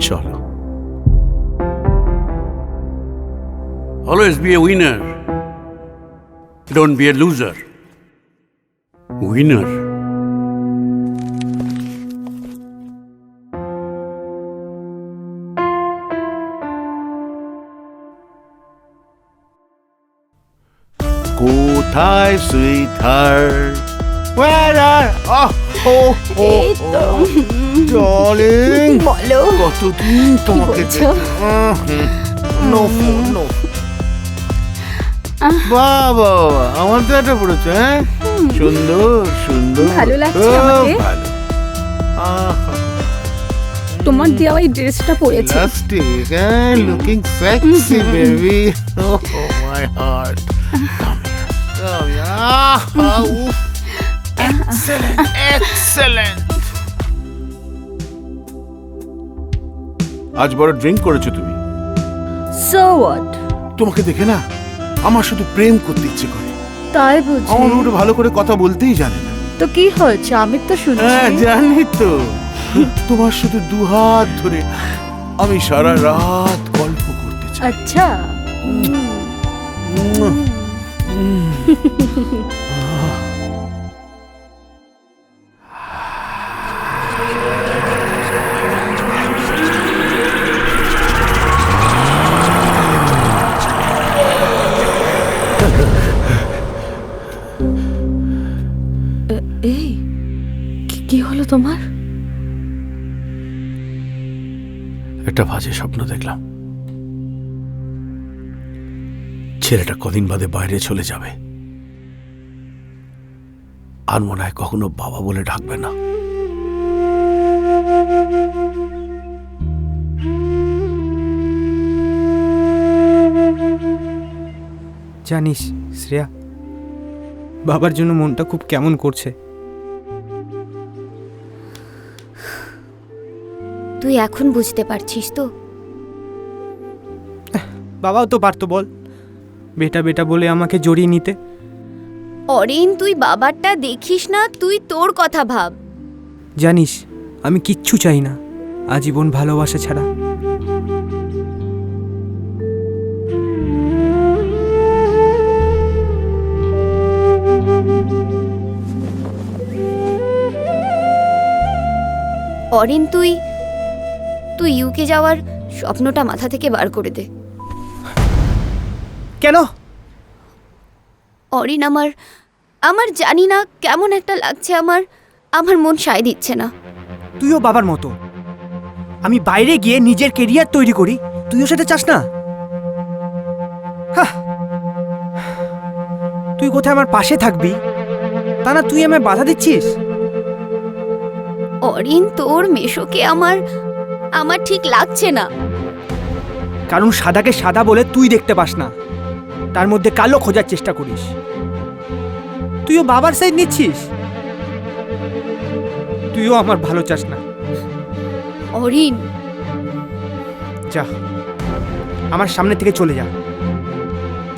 চলো। Always be a winner. Don't be a loser. Winner. কোথায় সুইটহার্ট? Where are? ডার্লিং, বলো। কতদিন তোমাকে নো ফোন, নো। বাবা, আমার তো এটা পড়েছে। হ্যাঁ, সুন্দর সুন্দর, ভালো লাগছে আমাকে। তোমার দেওয়া এই ড্রেসটা পরেছি। Elastic, looking sexy, baby. Oh my heart. Come here. Excellent, excellent. আজ বড় ড্রিঙ্ক করেছো তুমি। So what? তোমাকে দেখে না আমার শুধু প্রেম করতে ইচ্ছে করে। তাই বুঝি? আমার ওটা ভালো করে কথা বলতেই জানে না। তো কি হয়েছে? আমি তো শুনছি। হ্যাঁ, জানি তো। তোমার শুধু দুহাত ধরে আমি সারা রাত গল্প করতে চাই। আচ্ছা। কি হলো তোমার? একটা বাজে স্বপ্ন দেখলাম। ছেলেটা কদিন বাদে বাইরে চলে যাবে, আর মনে হয় কখনো বাবা বলে ডাকবে না। জানিস শ্রেয়া, বাবার জন্য মনটা খুব কেমন করছে। তুই এখন বুঝতে পারছিস তো? বাবাও তো পারতো বল, বেটা বেটা বলে আমাকে জড়িয়ে নিতে। অরিন, তুই বাবারটা দেখিস না, তুই তোর কথা ভাব। জানিস আমি কিচ্ছু চাই না আজীবন ভালোবাসা ছাড়া। অরিন, তুই ইউকে যাওয়ার স্বপ্নটা মাথা থেকে বার করে দে। কেন? অরিন, আমার জানি না কেমন একটা লাগছে, আমার মন সায় দিচ্ছে না। তুইও বাবার মতো, আমি বাইরে গিয়ে নিজের কেরিয়ার তৈরি করি, তুইও সেটা চাস না? তুই কোথায় আমার পাশে থাকবি, তা না তুই আমায় বাধা দিচ্ছিস। অরিন, তোর মেশোকে আমার ঠিক লাগছে না। কারণ সাদাকে সাদা বলে তুই দেখতে পাস না, তার মধ্যে কালো খোঁজার চেষ্টা করিস। তুইও বাবার সাইড নিচ্ছিস, তুইও আমার ভালো চাস না। অরিন, যা আমার সামনে থেকে চলে যা,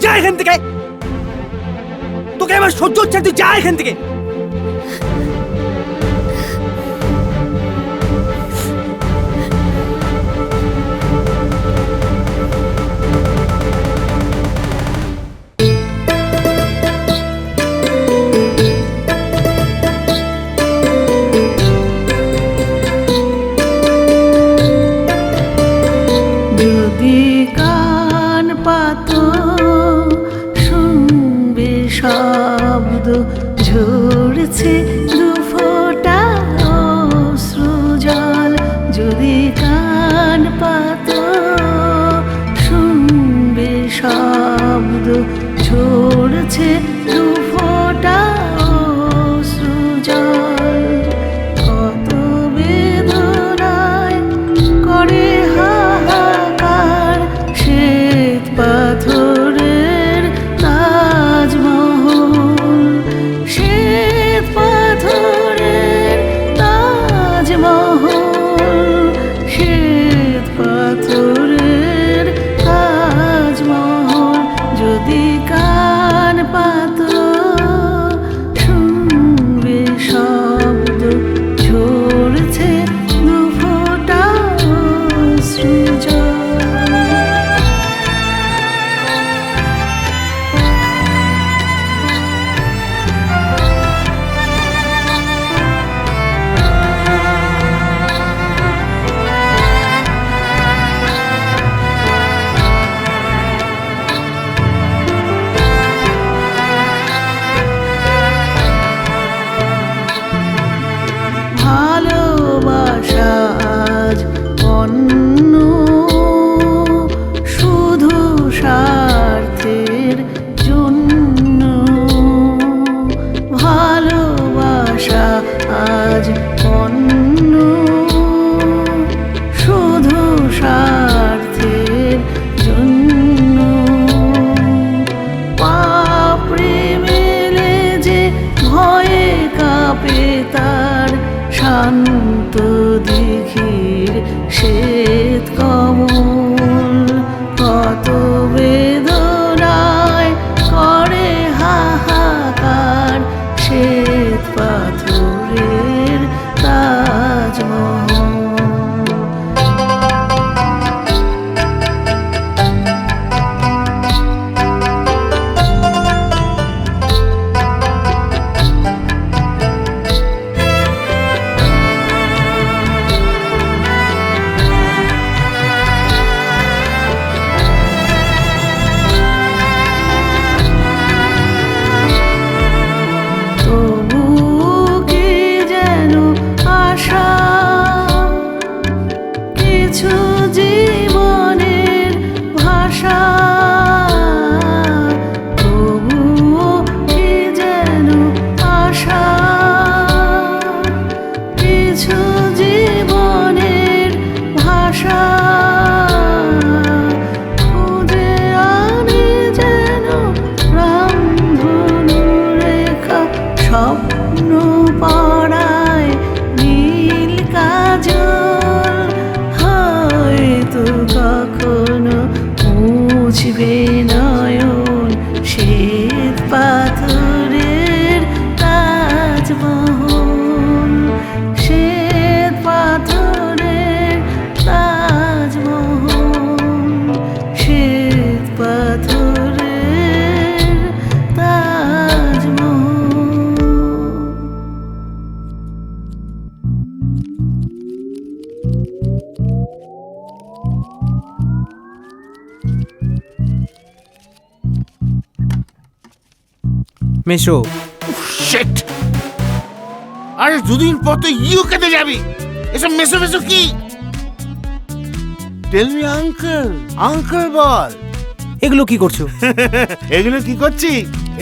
যা এখান থেকে। তোকে আমার সহ্য হচ্ছে, তুই যা এখান থেকে। যদি কান পাতো শুনবে শব্দ ঝরছে দুফোঁটা অশ্রুজল। যদি কান পাতো শুনবে শব্দ ঝরছে দুফোঁটা অশ্রুজল। কত বেদনায় করে হাহাকার শ্বেত পাথরের তাজমহল, শ্বেত পাথরের তাজমহল, শ্বেত পাথরের তাজমহল। যদি কান পাতো শুনবে শব্দ ঝরছে দুফোঁটা অশ্রুজল। ভালোবাসা আজ অন্য শুধু স্বার্থের জন্য। ভালোবাসা আজ অন্য শুধু স্বার্থের জন্য। পাপড়ি মেলে যে ভয়ে কাঁপে তার শান্ত দিঘির শ্বেত কমল। কত বেদনায় করে হাহাকার শ্বেত পাথরের তাজমহল। কিছু জীবনের ভাষা খুঁজে আনে যেন রামধনু রেখা স্বপ্ন পড়ায় নীল কাজল হয়তো কখনো মুছবে নয়ন শ্বেত পাথরের তাজমহল শ্বেত পাথরের তাজমহল শ্বেত পাথরের তাজমহল। মেশো শিট! আরে দুদিন পর তো ইউকেতে যাবি, এসব মেসো মেসো কি? টেল মি আঙ্কেল, আঙ্কেল বল। এগুলো কি করছো? এগুলো কি করছি?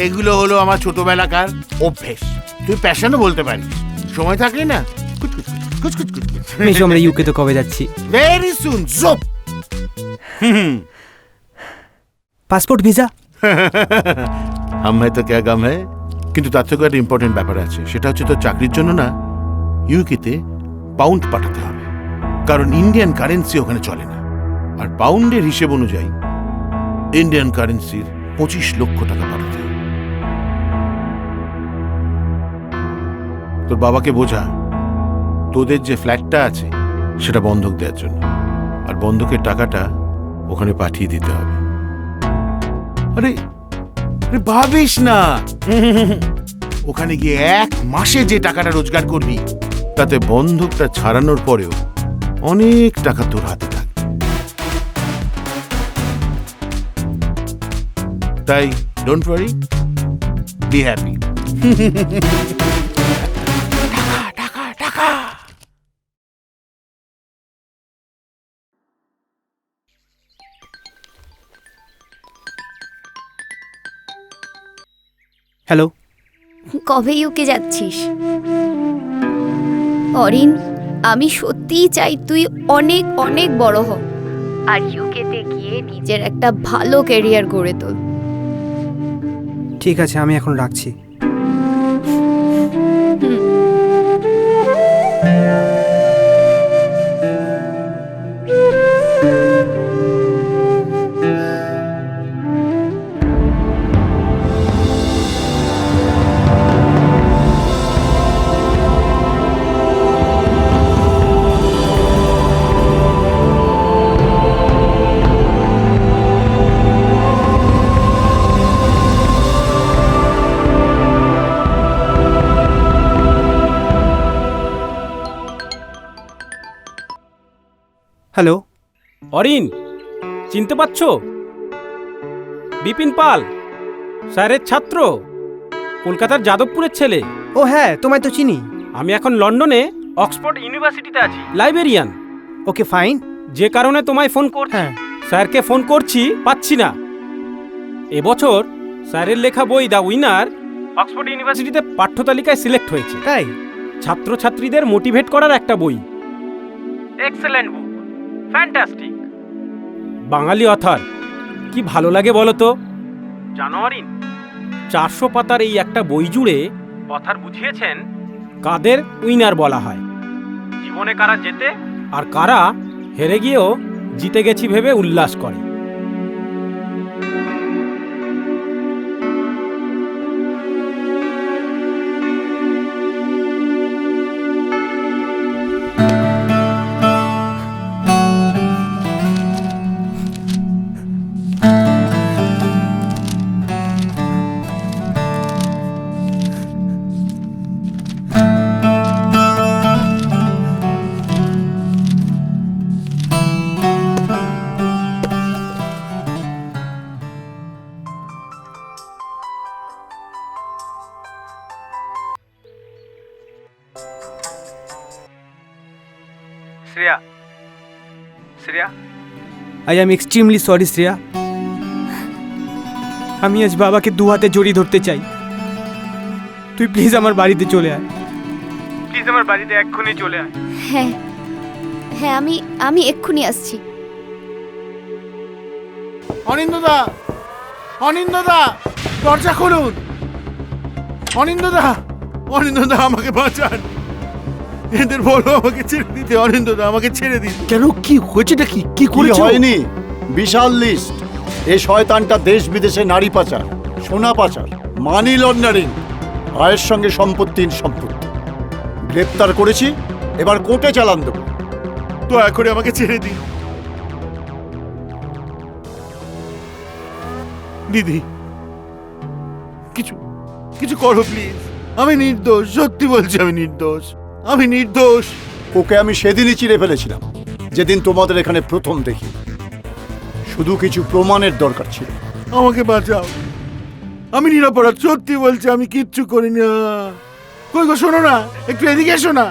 এগুলো হলো আমার ছোটবেলাকার অভ্যেস। তুই প্যাশনও বলতে পারিস। সময় থাকলে না কুচকুচ কুচকুচ কুচকুচ। মেশো আমরা ইউকে তো কবে যাচ্ছি? Very soon. জোপ। Passport visa? হাম হ্যায় তো ক্যা গাম হ্যায়। কিন্তু তার থেকেও একটা ইম্পর্টেন্ট ব্যাপার আছে, সেটা হচ্ছে তোর চাকরির জন্য না ইউকেতে পাউন্ড পাঠাতে হবে, কারণ ইন্ডিয়ান কারেন্সি ওখানে চলে না। আর পাউন্ডের হিসেব অনুযায়ী ইন্ডিয়ান কারেন্সির 25 লক্ষ টাকা পাঠাতে হবে। তোর বাবাকে বোঝা তোদের যে ফ্ল্যাটটা আছে সেটা বন্ধক দেওয়ার জন্য, আর বন্ধকের টাকাটা ওখানে পাঠিয়ে দিতে হবে। আরে ভাবিস না, ওখানে গিয়ে 1 মাসে যে টাকাটা রোজগার করবি তাতে বন্ধকটা ছাড়ানোর পরেও অনেক টাকা তোর হাতে থাকবে। তাই ডোন্ট ওয়ারি, বি হ্যাপি। টাকা টাকা টাকা। হ্যালো, কবে ইউকে যাচ্ছিস? অরিন, আমি সত্যিই চাই তুই অনেক অনেক বড় হ আর ইউকেতে গিয়ে নিজের একটা ভালো ক্যারিয়ার গড়ে তোল। ঠিক আছে, আমি এখন রাখছি। হ্যালো অরিন, চিনতে পারছো? বিপিন পাল, স্যারের ছাত্র, কলকাতার যাদবপুরের ছেলে। ও হ্যাঁ, তোমায় তো চিনি। আমি এখন লন্ডনে অক্সফোর্ড ইউনিভার্সিটিতে আছি, লাইব্রেরিয়ান। Okay fine. যে কারণে তোমায় ফোন করছি, স্যারকে ফোন করছি, পাচ্ছি না। এবছর স্যারের লেখা বই দ্য উইনার অক্সফোর্ড ইউনিভার্সিটিতে পাঠ্যতালিকায় সিলেক্ট হয়েছে। তাই? ছাত্রছাত্রীদের মোটিভেট করার একটা বই। এক্সেলেন্ট বুক, ফ্যান্টাস্টিক। বাঙালি অথর, কি ভালো লাগে বলো তো? জানুয়ারি 400 পাতার এই একটা বই জুড়ে অথর বুঝিয়েছেন কাদের উইনার বলা হয়, জীবনে কারা জেতে আর কারা হেরে গিয়েও জিতে গেছি ভেবে উল্লাস করে। Shreya, Shreya, I am extremely sorry Shreya. আমি আজ বাবাকে 2 হাতে জড়িয়ে ধরতে চাই। তুই প্লিজ আমার বাড়িতে চলে আয়। প্লিজ প্লিজ আমার বাড়িতে এক্ষুনি চলে আয়। হ্যাঁ হ্যাঁ, আমি এক্ষুনি আসছি। অনিন্দদা, অনিন্দদা, দরজা খুলুন। অনিন্দদা, অনিন্দদা, আমাকে বাঁচান। এদের বলো আমাকে ছেড়ে দিতে। অনিন্দদা, আমাকে ছেড়ে দিন। কেন, কি হয়েছেটা? কি কি কি করেছো? হয়নি? বিশাল লিস্ট। এই শয়তানটা দেশ বিদেশে নারী পাচার, সোনা পাচার, মানি লন্ডারিং, আয়ের সঙ্গে সম্পত্তির সম্পত্তি গ্রেপ্তার করেছি। এবার কোর্টে চালান দেবো। দয়া করে আমাকে ছেড়ে দিন। দিদি, কিছু কিছু করো প্লিজ। আমি নির্দোষ, সত্যি বলছি আমি নির্দোষ। আমি নির্দোষ। ওকে আমি সেদিনই চিড়ে ফেলেছিলাম, যেদিন তোমাদের এখানে প্রথম দেখি। শুধু কিছু প্রমাণের দরকার ছিল। আমাকে বাঁচাও, আমি নিরাপরাধ, সত্যি বলছি আমি কিচ্ছু করি না। কই গো, শোনো না, একটু এদিকে এসো না।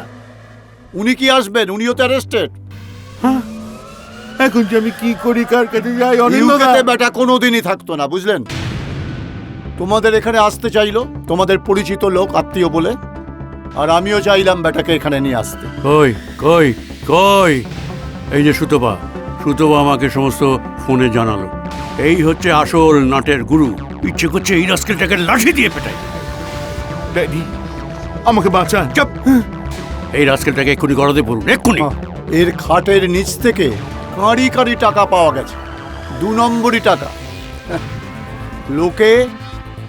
উনি কি আসবেন? উনিও তো অ্যারেস্টেড। হ্যাঁ, এখন যে আমি কি করি, কার কাছে যাই? ইউকেতে বেটা কোনোদিনই থাকতো না, বুঝলেন? তোমাদের এখানে আসতে চাইলো তোমাদের পরিচিত লোক, আত্মীয় বলে, আর আমিও চাইলাম বেটাকে এখানে নিয়ে আসতে। কই কই কই, এই যে সুতপা, সুতপা আমাকে সমস্ত ফোনে জানালো। এই হচ্ছে আসল নাটের গুরু। ইচ্ছে করছে এই রাস্কেলটাকে লাঠি দিয়ে পেটাই। ড্যাডি, আমাকে বাঁচান। চুপ! এই রাস্কেলটাকে এক্ষুনি গড়াতে পড়ুন, এক্ষুনি। এর খাটের নিচ থেকে কাঁড়ি কাঁড়ি টাকা পাওয়া গেছে, 2 নম্বরই টাকা। লোকে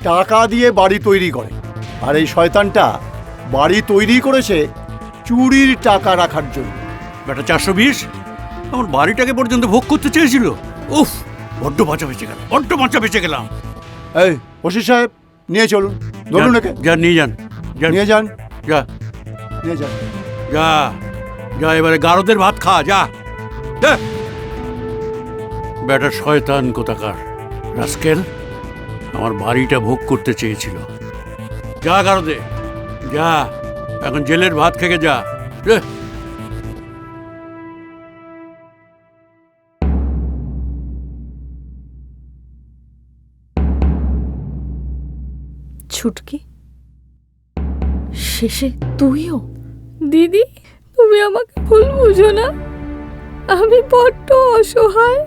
টাকা দিয়ে বাড়ি তৈরি করে, আর এই শয়তানটা বাড়ি তৈরি করেছে চুরির টাকা রাখার জন্য। বেটা 420 আমার বাড়িটাকে পর্যন্ত ভোগ করতে চেয়েছিল। উফ, বড্ড বাঁচা বেঁচে গেল, বড্ড বাঁচা বেঁচে গেলাম। এই ওসি সাহেব, নিয়ে চলুন। ধরুন একে। যা, নিয়ে যান, নিয়ে যান, যা, নিয়ে যান। যা যা, এবারে গারদের ভাত খা, যা। বেটা শয়তান কোথাকার রাস্কেল আমার বাড়িটা ভোগ করতে চেয়েছিল। যা গারদে, যা, এখন জেলের ভাত খেয়ে যা। ছুটকি, শেষে তুইও? দিদি, তুমি আমাকে ভুল বুঝো না। আমি বড্ড অসহায়।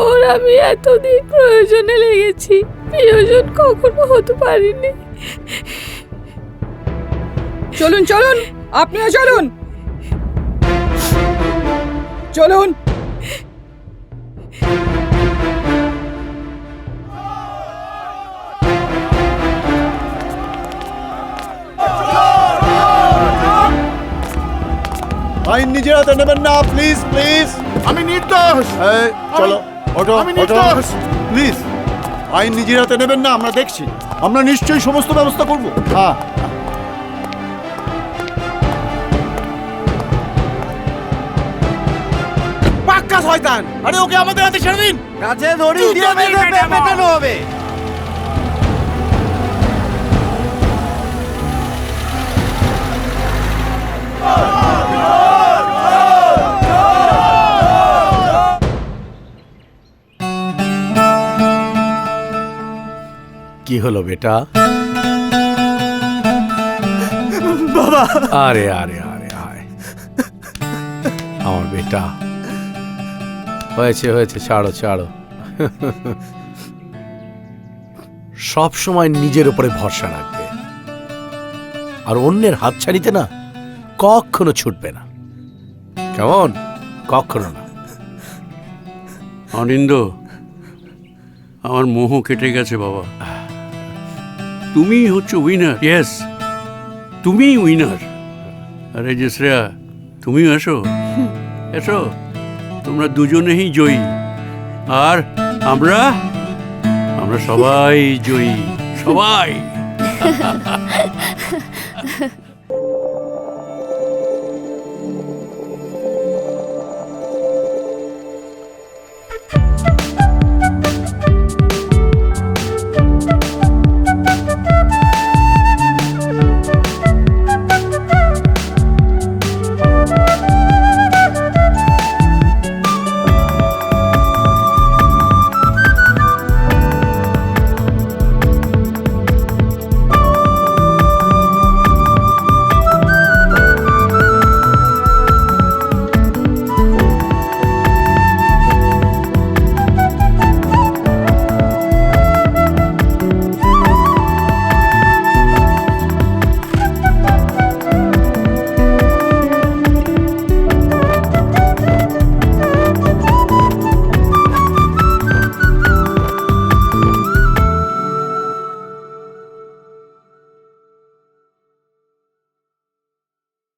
ওর আমি এতদিন প্রয়োজনে লেগেছি, প্রিয়জন কখনো হতে পারিনি। চলুন চলুন, আপনিও চলুন, চলুন। আইন নিজের হাতে নেবেন না, প্লিজ প্লিজ। আমি নির্দোষ। চলো, ওঠো, আমি ওঠো, নির্দোষ। প্লিজ। আইন নিজের হাতে নেবেন না, আমরা দেখছি। আমরা নিশ্চয়ই সমস্ত ব্যবস্থা করবো। হ্যাঁ, পাক্কা শয়তান। আরে ওকে আমাদের হাতে ছেড়ে দিন। কাছে দড়ি দিয়ে বেঁধে পেটানো হবে। কি হলো বেটা? বাবা! আরে আরে আরে আরে, আমার বেটা। হয়েছে হয়েছে, ছাড়ো ছাড়ো। সব সময় নিজের উপরে ভরসা রাখবে, আর অন্যের হাত ছাড়িতে না কখনো ছুটবে না। কেমন? কখনো না। অনিন্দ, আমার মোহ কেটে গেছে বাবা। তুমি হচ্ছে উইনার। ইয়েস, তুমি উইনার। আরে যে শ্রেয়া, তুমিও এসো, এসো। তোমরা দুজনেই জয়ী, আর আমরা আমরা সবাই জয়ী, সবাই।